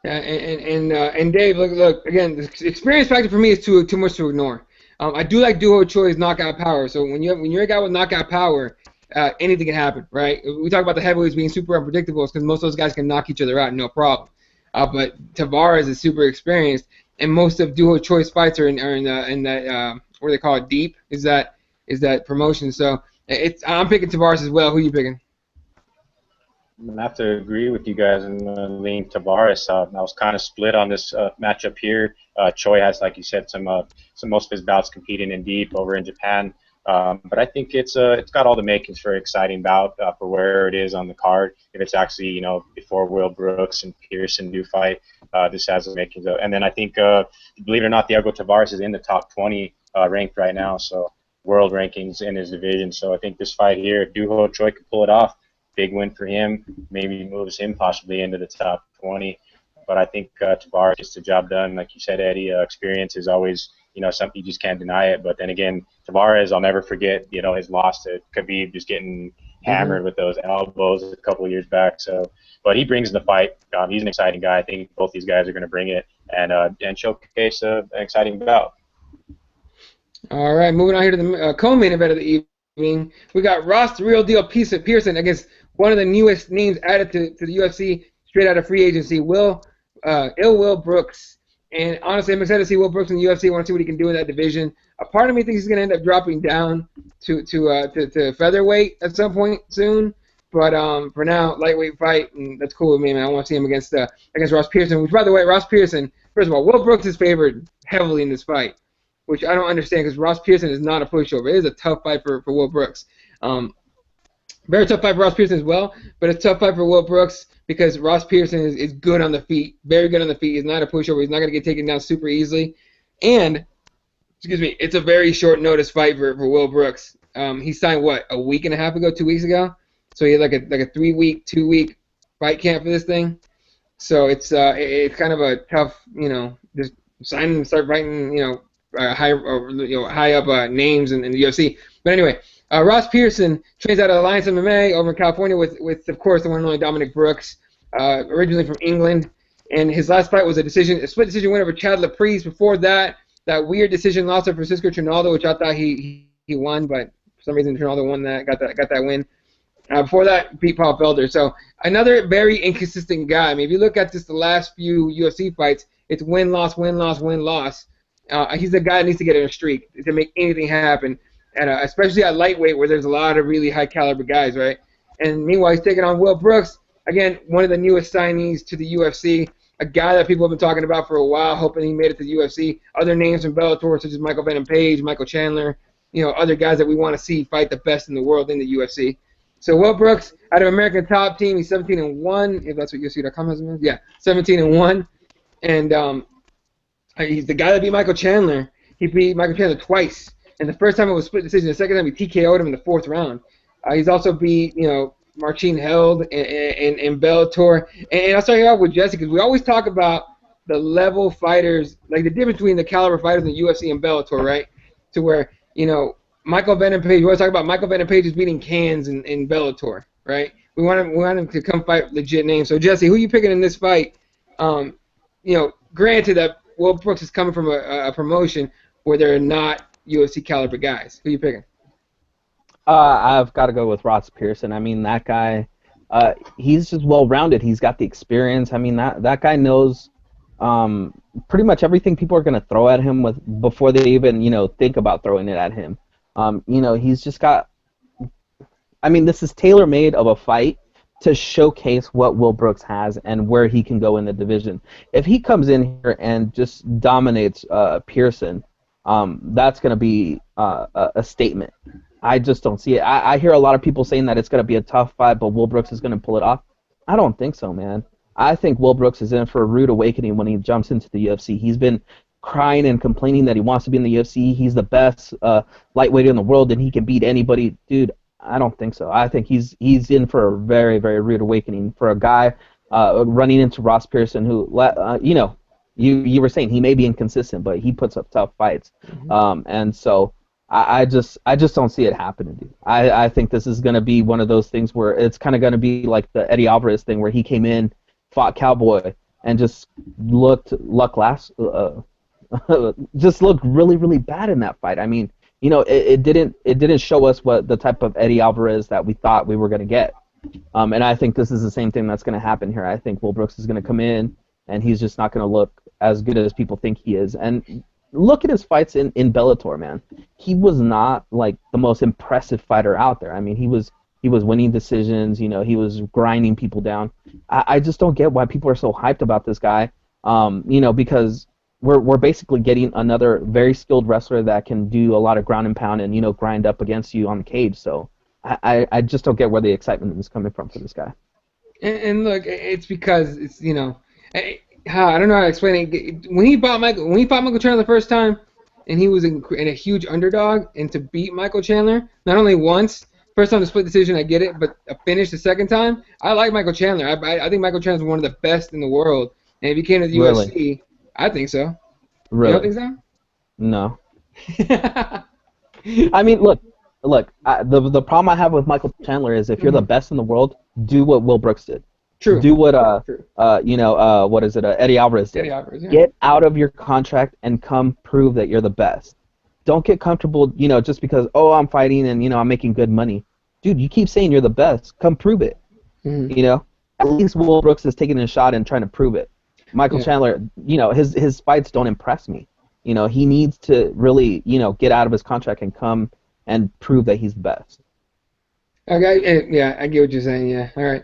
Yeah, and Dave, look again. The experience factor for me is too much to ignore. I do like Duho Choi's knockout power. So when you're a guy with knockout power, anything can happen, right? We talk about the heavyweights being super unpredictable because most of those guys can knock each other out, no problem. But Tavares is super experienced, and most of Duho Choi's fights are in that what do they call it, deep? Is that promotion? So I'm picking Tavares as well. Who are you picking? I'm going to have to agree with you guys and lean Tavares. I was kind of split on this matchup here. Choi has, like you said, some most of his bouts competing in deep over in Japan. But I think it's got all the makings for an exciting bout for where it is on the card. If it's actually, before Will Brooks and Pearson do fight, this has the makings of. And then I think, believe it or not, Thiago Tavares is in the top 20 ranked right now, so world rankings in his division. So I think this fight here, if Duho Choi could pull it off, big win for him, maybe moves him possibly into the top 20. But I think Tavares gets the job done. Like you said, Eddie, experience is always, something you just can't deny it. But then again, Tavares, I'll never forget, his loss to Khabib, just getting hammered with those elbows a couple of years back. So, but he brings the fight. He's an exciting guy. I think both these guys are going to bring it and showcase an exciting bout. All right, moving on here to the co-main event of the evening. We got Ross the Real Deal Pearson against one of the newest names added to the UFC straight out of free agency, Will Brooks. And honestly, I'm excited to see Will Brooks in the UFC. I want to see what he can do in that division. A part of me thinks he's going to end up dropping down to featherweight at some point soon. But for now, lightweight fight, and that's cool with me, man. I want to see him against Ross Pearson. Which, by the way, Ross Pearson. First of all, Will Brooks is favored heavily in this fight, which I don't understand because Ross Pearson is not a pushover. It is a tough fight for Will Brooks. Very tough fight for Ross Pearson as well, but it's a tough fight for Will Brooks because Ross Pearson is good on the feet, very good on the feet. He's not a pushover. He's not going to get taken down super easily. And, excuse me, it's a very short notice fight for Will Brooks. He signed, what, a week and a half ago, 2 weeks ago? So he had like a 3-week, 2-week fight camp for this thing. So it's kind of a tough, just sign and start fighting, high up names in the UFC. But anyway, Ross Pearson trains out of Alliance MMA over in California with of course the one and only Dominic Brooks, originally from England. And his last fight was a split decision win over Chad Laprise. Before that weird decision loss of Francisco Trinaldo, which I thought he won, but for some reason Trinaldo won that, got that win. Before that, beat Paul Felder. So another very inconsistent guy. I mean, if you look at just the last few UFC fights, it's win-loss, win-loss, win-loss. He's the guy that needs to get in a streak to make anything happen, and especially at lightweight where there's a lot of really high-caliber guys, right? And meanwhile, he's taking on Will Brooks, again, one of the newest signees to the UFC, a guy that people have been talking about for a while, hoping he made it to the UFC. Other names from Bellator, such as Michael Venom Page, Michael Chandler, other guys that we want to see fight the best in the world in the UFC. So Will Brooks, out of American Top Team, he's 17-1, if that's what UFC.com has him. Yeah, 17-1. And he's the guy that beat Michael Chandler. He beat Michael Chandler twice. And the first time it was split decision. The second time he TKO'd him in the 4th round. He's also beat, Marcin Held in Bellator. And I'll start off with Jesse because we always talk about the level fighters, like the difference between the caliber fighters in the UFC and Bellator, right? To where, Michael Venom Page, we always talk about Michael Venom Page is beating cans in Bellator, right? We want him to come fight legit names. So, Jesse, who are you picking in this fight? Granted that Will Brooks is coming from a promotion where they're not UFC caliber guys. Who are you picking? I've got to go with Ross Pearson. I mean, that guy, he's just well-rounded. He's got the experience. I mean, that guy knows pretty much everything people are going to throw at him before they even, think about throwing it at him. He's just got, I mean, this is tailor-made of a fight to showcase what Will Brooks has and where he can go in the division. If he comes in here and just dominates Pearson, that's going to be a statement. I just don't see it. I hear a lot of people saying that it's going to be a tough fight, but Will Brooks is going to pull it off. I don't think so, man. I think Will Brooks is in for a rude awakening when he jumps into the UFC. He's been crying and complaining that he wants to be in the UFC. He's the best lightweight in the world and he can beat anybody. Dude, I don't think so. I think he's in for a very, very rude awakening for a guy running into Ross Pearson who, you were saying he may be inconsistent, but he puts up tough fights. Mm-hmm. And so I just don't see it happening, dude. I think this is going to be one of those things where it's kind of going to be like the Eddie Alvarez thing where he came in, fought Cowboy, and just looked just looked really, really bad in that fight. I mean, it didn't show us what the type of Eddie Alvarez that we thought we were going to get. And I think this is the same thing that's going to happen here. I think Will Brooks is going to come in, and he's just not going to look as good as people think he is. And look at his fights in Bellator, man. He was not like the most impressive fighter out there. I mean, he was winning decisions. He was grinding people down. I just don't get why people are so hyped about this guy. Because we're basically getting another very skilled wrestler that can do a lot of ground and pound and grind up against you on the cage. So I just don't get where the excitement is coming from for this guy. And look, it's because it's I don't know how to explain it. When he fought Michael Chandler the first time, and he was in a huge underdog, and to beat Michael Chandler not only once, first time the split decision, I get it, but a finish the second time, I like Michael Chandler. I think Michael Chandler is one of the best in the world, and if he came to the UFC, I think so. Really? You don't think so? No. I mean, look. The problem I have with Michael Chandler is if you're the best in the world, do what Will Brooks did. True. Do what what is it? Eddie Alvarez did. Eddie Alvarez, yeah. Get out of your contract and come prove that you're the best. Don't get comfortable, just because I'm fighting and I'm making good money. Dude, you keep saying you're the best. Come prove it. Mm-hmm. At least Will Brooks is taking a shot and trying to prove it. Michael Chandler, his fights don't impress me. He needs to really, get out of his contract and come and prove that he's the best. Okay, yeah, I get what you're saying. Yeah, all right.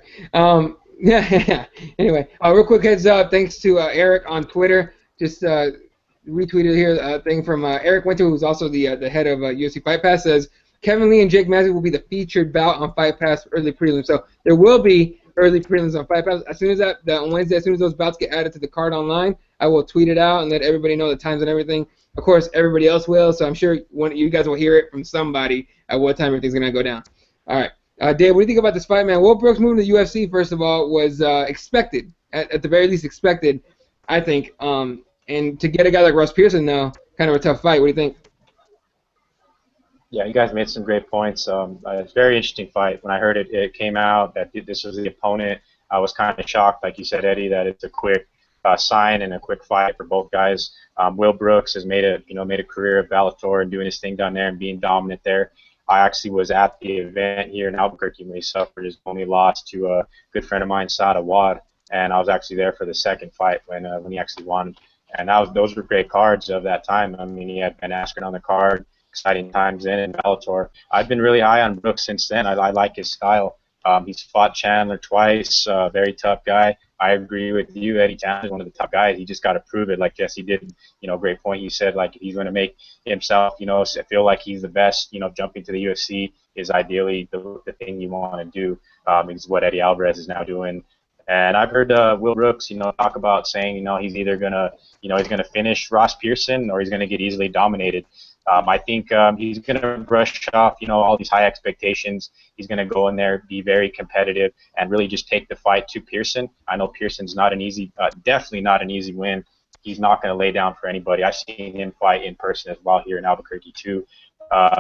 Yeah. Anyway, real quick heads up. Thanks to Eric on Twitter. Just retweeted here a thing from Eric Winter, who's also the head of UFC Fight Pass. Says Kevin Lee and Jake Massey will be the featured bout on Fight Pass early prelims. So there will be early prelims on Fight Pass. As soon as that on Wednesday, as soon as those bouts get added to the card online, I will tweet it out and let everybody know the times and everything. Of course, everybody else will. So I'm sure you guys will hear it from somebody at what time everything's gonna go down. All right. Dave, what do you think about this fight, man? Will Brooks moving to the UFC, first of all, was expected, at the very least expected, I think. And to get a guy like Ross Pearson now, kind of a tough fight. What do you think? Yeah, you guys made some great points. It's a very interesting fight. When I heard it came out that this was the opponent, I was kind of shocked, like you said, Eddie, that it's a quick sign and a quick fight for both guys. Will Brooks has made a career of Bellator and doing his thing down there and being dominant there. I actually was at the event here in Albuquerque when he suffered his only loss to a good friend of mine, Sada Wad, and I was actually there for the second fight when he actually won. And those were great cards of that time. I mean, he had Ben Askren on the card, exciting times in Bellator. I've been really high on Brooks since then. I like his style. He's fought Chandler twice, very tough guy. I agree with you, Eddie. Chandler's one of the top guys. He just got to prove it, like Jesse did. Great point. You said, like, if he's going to make himself, feel like he's the best, jumping to the UFC is ideally the thing you want to do. Is what Eddie Alvarez is now doing. And I've heard Will Brooks, talk about saying, he's either gonna, he's gonna finish Ross Pearson or he's gonna get easily dominated. I think he's gonna brush off, all these high expectations. He's gonna go in there, be very competitive, and really just take the fight to Pearson. I know Pearson's not an easy, definitely not an easy win. He's not gonna lay down for anybody. I've seen him fight in person as well here in Albuquerque too.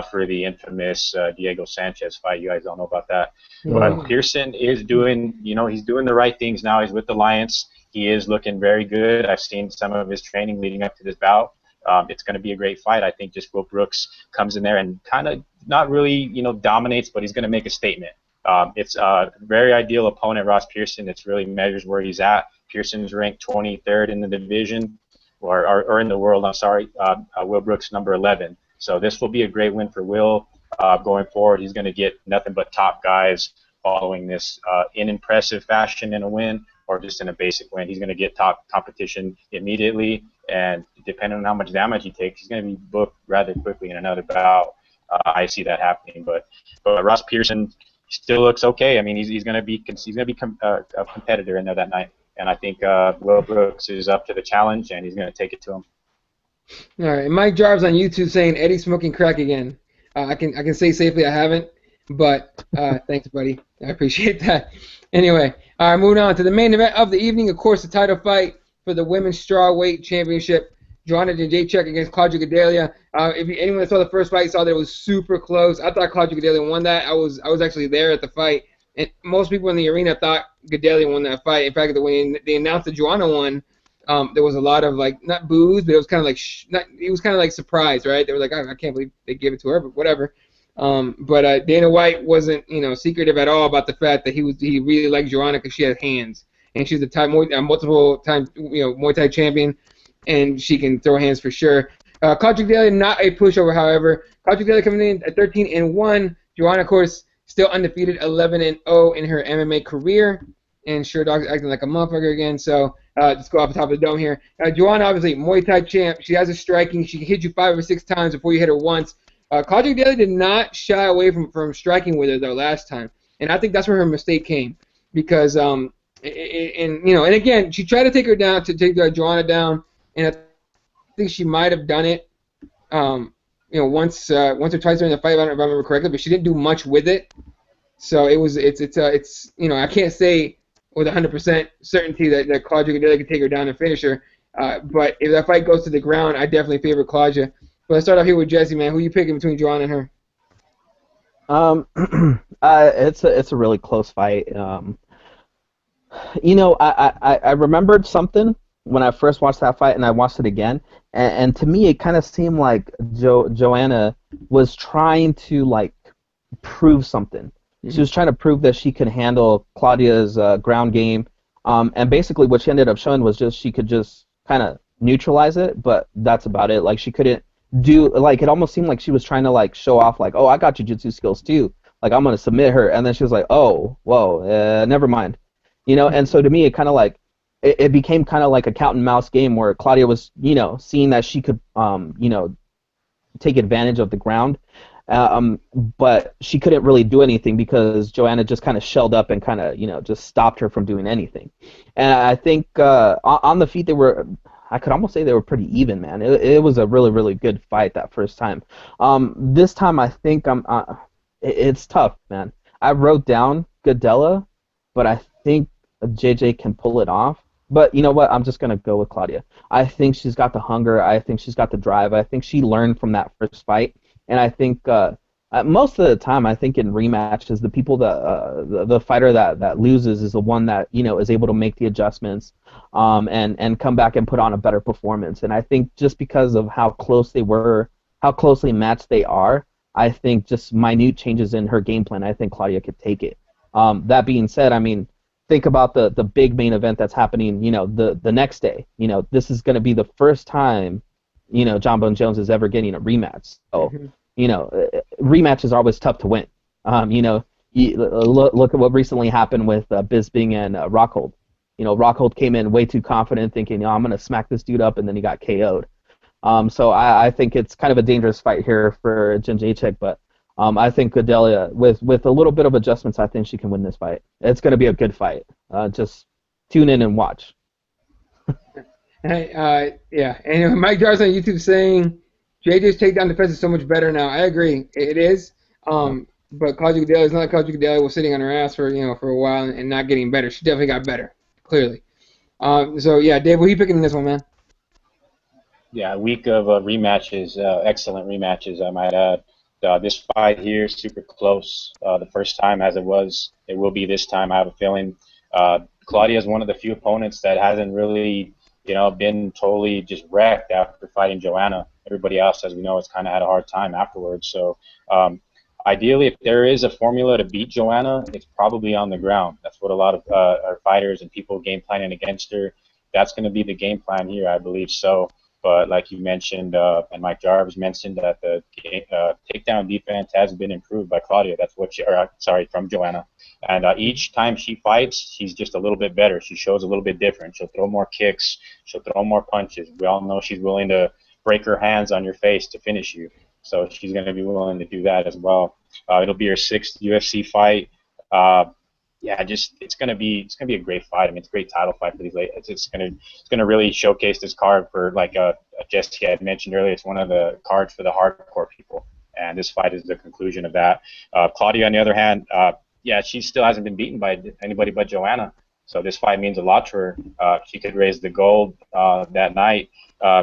For the infamous Diego Sanchez fight. You guys don't know about that. But Pearson is doing, he's doing the right things now. He's with the Lions. He is looking very good. I've seen some of his training leading up to this bout. It's going to be a great fight. I think just Will Brooks comes in there and kind of not really, dominates, but he's going to make a statement. It's a very ideal opponent, Ross Pearson. It really measures where he's at. Pearson's ranked 23rd in the division, or in the world, I'm sorry. Will Brooks, number 11. So this will be a great win for Will going forward. He's going to get nothing but top guys following this in impressive fashion in a win or just in a basic win. He's going to get top competition immediately, and depending on how much damage he takes, he's going to be booked rather quickly in another bout. I see that happening, but Ross Pearson still looks okay. I mean, he's going to be a competitor in there that night, and I think Will Brooks is up to the challenge, and he's going to take it to him. All right, Mike Jarvis on YouTube saying Eddie's smoking crack again. I can say safely I haven't, but thanks, buddy. I appreciate that. Anyway, all right, moving on to the main event of the evening. Of course, the title fight for the women's strawweight championship. Joanna Jedrzejczyk against Claudia Gadelha. Anyone that saw the first fight saw that it was super close. I thought Claudia Gadelha won that. I was actually there at the fight, and most people in the arena thought Gadelha won that fight. In fact, when they announced that Joanna won, there was a lot of, like, not boos, but it was kind of like it was kind of like surprise, right? They were like, I can't believe they gave it to her, but whatever. But Dana White wasn't, secretive at all about the fact that he really liked Joanna because she has hands, and she's a multiple time, Muay Thai champion, and she can throw hands for sure. Claudia Gadelha, not a pushover, however. Claudia Gadelha coming in at 13-1. Joanna, of course, still undefeated, 11-0 in her MMA career, and Sure Dog's acting like a motherfucker again. So let's go off the top of the dome here. Joanna, obviously, Muay Thai champ. She has a striking. She can hit you 5 or 6 times before you hit her once. Claudia Gadelha did not shy away from striking with her, though, last time. And I think that's where her mistake came. Because, and again, she tried to take her down, to take Joanna down. And I think she might have done it, once or twice during the fight, if I remember correctly. But she didn't do much with it. So it's I can't say with 100% certainty that Claudia Gadelha could take her down and finish her. But if that fight goes to the ground, I definitely favor Claudia. But let's start off here with Jesse, man. Who you picking between Joanna and her? It's a really close fight. I remembered something when I first watched that fight, and I watched it again, and to me it kind of seemed like Joanna was trying to, like, prove something. She was trying to prove that she could handle Claudia's ground game, and basically what she ended up showing was just she could just kind of neutralize it, but that's about it. Like, she couldn't do, like, it almost seemed like she was trying to, like, show off, like, oh, I got jiu-jitsu skills too, like I'm gonna submit her, and then she was like, oh, whoa, never mind, you know. And so to me, it kind of like it became kind of like a cat and mouse game where Claudia was, you know, seeing that she could, you know, take advantage of the ground, but she couldn't really do anything because Joanna just kind of shelled up and kind of, you know, just stopped her from doing anything. And I think on the feet I could almost say they were pretty even, man. It was a really, really good fight that first time. This time I think it's tough, man. I wrote down Gadelha, but I think JJ can pull it off. But you know what? I'm just going to go with Claudia. I think she's got the hunger. I think she's got the drive. I think she learned from that first fight. And I think most of the time, I think in rematches, the people that the fighter that loses is the one that, you know, is able to make the adjustments and come back and put on a better performance. And I think just because of how close they were, how closely matched they are, I think just minute changes in her game plan, I think Claudia could take it. That being said, I mean, think about the big main event that's happening, you know, the next day. You know, this is going to be the first time, you know, John Bone Jones is ever getting a rematch. So, you know, rematches are always tough to win. You know, look at what recently happened with Bisping and Rockhold. You know, Rockhold came in way too confident, thinking, I'm going to smack this dude up, and then he got KO'd. So I think it's kind of a dangerous fight here for Jedrzejczyk, but I think Gadelha, with a little bit of adjustments, I think she can win this fight. It's going to be a good fight. Just tune in and watch. Yeah, and Mike Jarvis on YouTube saying JJ's takedown defense is so much better now. I agree, it is. But Claudia Gadelha is not like Claudia Gadelha was sitting on her ass for a while and not getting better. She definitely got better, clearly. So yeah, Dave, what are you picking in this one, man? Yeah, a week of rematches, excellent rematches, I might add. This fight here is super close. The first time, as it will be this time. I have a feeling Claudia is one of the few opponents that hasn't really, you know, been totally just wrecked after fighting Joanna. Everybody else, as we know, has kind of had a hard time afterwards. So ideally, if there is a formula to beat Joanna, it's probably on the ground. That's what a lot of our fighters and people game planning against her. That's going to be the game plan here, I believe so. But like you mentioned, and Mike Jarvis mentioned, that the takedown defense has been improved by Claudia. That's what from Joanna. And each time she fights, she's just a little bit better. She shows a little bit different. She'll throw more kicks. She'll throw more punches. We all know she's willing to break her hands on your face to finish you. So she's going to be willing to do that as well. It'll be her 6th UFC fight. Yeah, it's gonna be a great fight. I mean, it's a great title fight for these late. It's gonna really showcase this card for, like Jesse had mentioned earlier. It's one of the cards for the hardcore people, and this fight is the conclusion of that. Claudia, on the other hand, yeah, she still hasn't been beaten by anybody but Joanna. So this fight means a lot to her. She could raise the gold that night.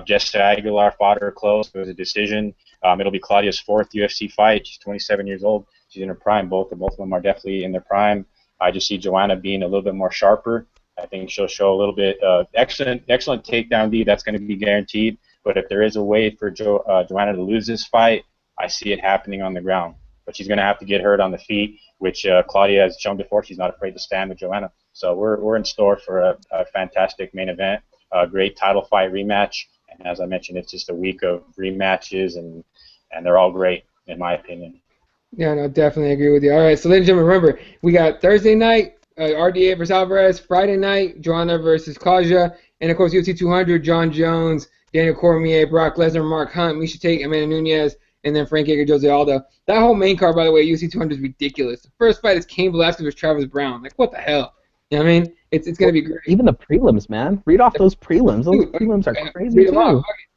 Jessica Aguilar fought her close. It was a decision. It'll be Claudia's 4th UFC fight. She's 27 years old. She's in her prime. Both of them are definitely in their prime. I just see Joanna being a little bit more sharper. I think she'll show a little bit excellent takedown D. That's going to be guaranteed. But if there is a way for Joanna to lose this fight, I see it happening on the ground. But she's going to have to get hurt on the feet, which Claudia has shown before. She's not afraid to stand with Joanna. So we're in store for a fantastic main event, a great title fight rematch. And as I mentioned, it's just a week of rematches, and they're all great, in my opinion. Yeah, no, definitely agree with you. All right, so ladies and gentlemen, remember, we got Thursday night, RDA versus Alvarez. Friday night, Joanna versus Claudia. And, of course, UFC 200, John Jones, Daniel Cormier, Brock Lesnar, Mark Hunt, Miesha Tate, Amanda Nunes, and then Frank Edgar, Jose Aldo. That whole main card, by the way, UFC 200 is ridiculous. The first fight is Cain Velasquez versus Travis Brown. Like, what the hell? You know what I mean? It's going to be great. Even the prelims, man. Read off those prelims. Those prelims are crazy, too.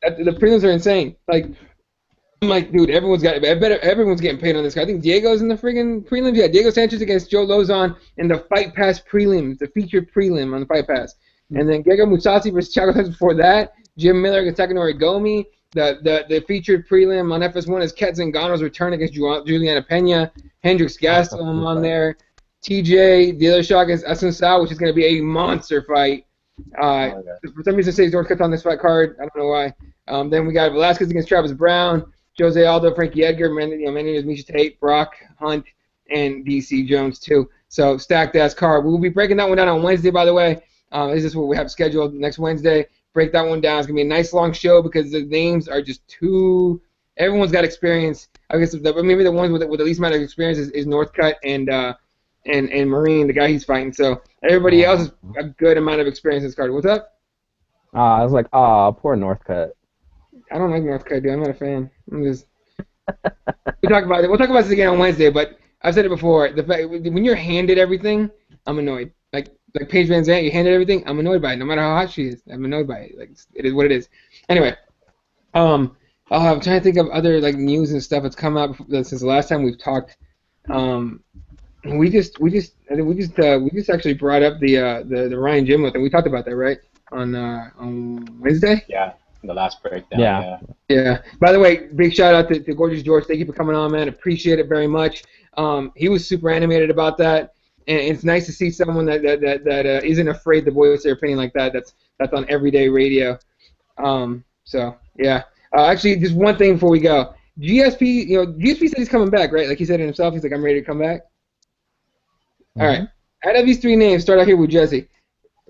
The prelims are insane. Like, I'm like, dude, everyone's getting paid on this guy. I think Diego's in the friggin' prelims. Yeah, Diego Sanchez against Joe Lozon in the Fight Pass prelims, the featured prelim on the Fight Pass. And then Gegard Mousasi versus Thiago Santos before that. Jim Miller against Takanori Gomi. The featured prelim on FS1 is Ket Zingano's return against Juliana Pena. Hendrix Gastelum on there. TJ Dillashaw against Asuncao, which is going to be a monster fight. For some reason, George kept on this fight card. I don't know why. Then we got Velasquez against Travis Brown. Jose Aldo, Frankie Edgar, many is Miesha Tate, Brock Hunt, and DC Jones too. So stacked ass card. We'll be breaking that one down on Wednesday, by the way. This is what we have scheduled next Wednesday. Break that one down. It's gonna be a nice long show because the names are just too everyone's got experience. I guess maybe the ones with the least amount of experience is Northcutt and Marine, the guy he's fighting. So everybody else has a good amount of experience in this card. What's up? I was like, poor Northcutt. I don't like Northcutt, dude. I'm not a fan. I'm just. We'll talk about this again on Wednesday. But I've said it before. The fact when you're handed everything, I'm annoyed. Like Paige Van Zandt, you handed everything. I'm annoyed by it. No matter how hot she is, I'm annoyed by it. Like it is what it is. Anyway, I'm trying to think of other like news and stuff that's come out since the last time we've talked. We just actually brought up the Ryan Jimmo thing. We talked about that, right? On Wednesday. Yeah, the last breakdown. Yeah. By the way, big shout out to Gorgeous George. Thank you for coming on, man. Appreciate it very much. He was super animated about that, and it's nice to see someone that isn't afraid to voice their opinion like that. That's on everyday radio. So yeah. Actually, just one thing before we go. GSP, GSP said he's coming back, right? Like he said it himself. He's like, I'm ready to come back. All right. Out of these three names, start out here with Jesse.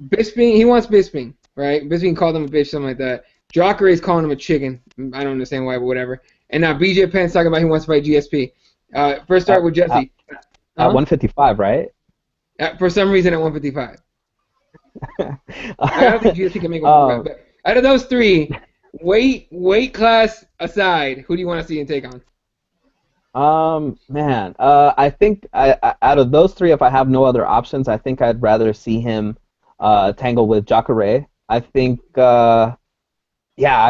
Bisping, he wants Bisping, right? Bisping called him a bitch, something like that. Jacare's calling him a chicken. I don't understand why, but whatever. And now BJ Penn's talking about he wants to fight GSP. First start with Jesse. At 155, right? For some reason at 155. I don't think GSP can make 155. But out of those three, weight class aside, who do you want to see him take on? I think out of those three, if I have no other options, I think I'd rather see him tangle with Jacare. I think, I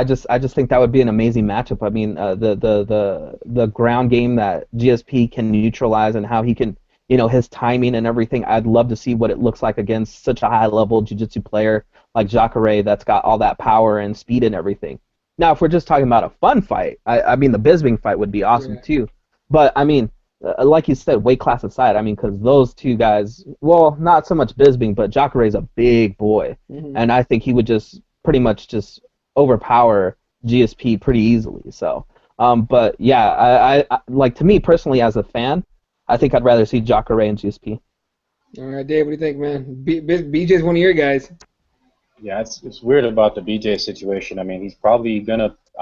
just think that would be an amazing matchup. I mean, the ground game that GSP can neutralize and how he can, his timing and everything. I'd love to see what it looks like against such a high-level jiu-jitsu player like Jacare that's got all that power and speed and everything. Now, if we're just talking about a fun fight, I mean, the Bisping fight would be awesome too. But, I mean, like you said, weight class aside, I mean, because those two guys, well, not so much Bisping, but Jacare's a big boy. Mm-hmm. And I think he would just pretty much just overpower GSP pretty easily. So, but, yeah, I like, to me personally as a fan, I think I'd rather see Jacare and GSP. All right, Dave, what do you think, man? BJ's one of your guys. Yeah, it's weird about the BJ situation. I mean, he's probably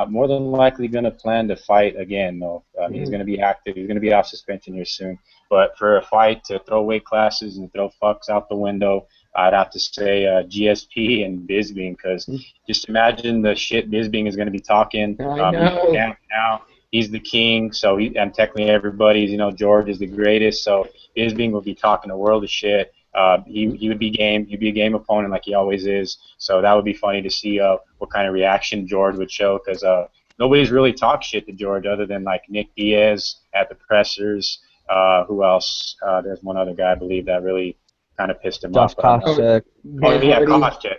more than likely gonna plan to fight again, though. I mean, he's gonna be active. He's gonna be off suspension here soon. But for a fight to throw weight classes and throw fucks out the window, I'd have to say GSP and Bisping, because just imagine the shit Bisping is gonna be talking. I know. Now he's the king, and technically everybody's, George is the greatest. So Bisping will be talking a world of shit. He would be game. He'd be a game opponent like he always is. So that would be funny to see what kind of reaction George would show, because nobody's really talked shit to George other than like Nick Diaz at the pressers. Who else? There's one other guy I believe that really kind of pissed him off. Koscheck. Koscheck.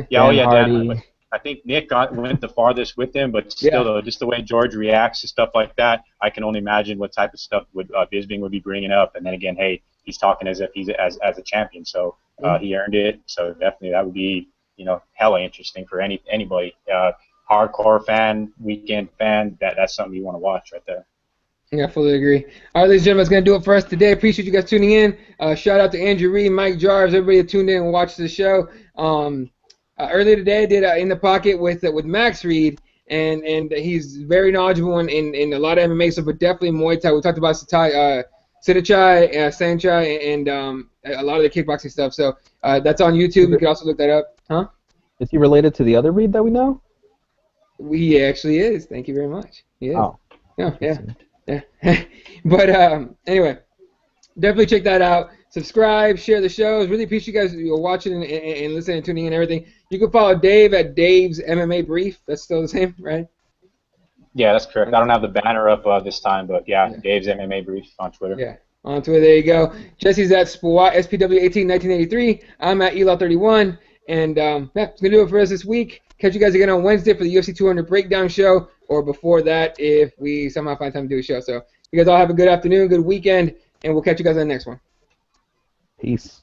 Dan. But I think Nick went the farthest with him, but still, though, just the way George reacts to stuff like that, I can only imagine what type of stuff Bisping would be bringing up. And then again, hey, he's talking as if he's as a champion, so he earned it. So definitely that would be, hella interesting for anybody. Hardcore fan, weekend fan, that's something you want to watch right there. Yeah, I fully agree. All right, ladies and gentlemen, that's going to do it for us today. Appreciate you guys tuning in. Shout out to Andrew Reed, Mike Jarvis, everybody that tuned in and watched the show. Earlier today, I did In the Pocket with Max Reed, and he's very knowledgeable in a lot of MMA stuff, but definitely Muay Thai. We talked about Siddhachai, Sanchai, and a lot of the kickboxing stuff. So that's on YouTube. You can also look that up. Huh? Is he related to the other Reed that we know? He actually is. Thank you very much. He is. Oh. Yeah. But anyway, definitely check that out. Subscribe, share the shows. Really appreciate you guys watching and listening and tuning in and everything. You can follow Dave at Dave's MMA Brief. That's still the same, right? Yeah, that's correct. I don't have the banner up this time, but yeah, Dave's MMA Brief on Twitter. Yeah, on Twitter. There you go. Jesse's at SPW18 1983. I'm at Elot31. And it's going to do it for us this week. Catch you guys again on Wednesday for the UFC 200 Breakdown show, or before that if we somehow find time to do a show. So you guys all have a good afternoon, good weekend, and we'll catch you guys on the next one. Peace.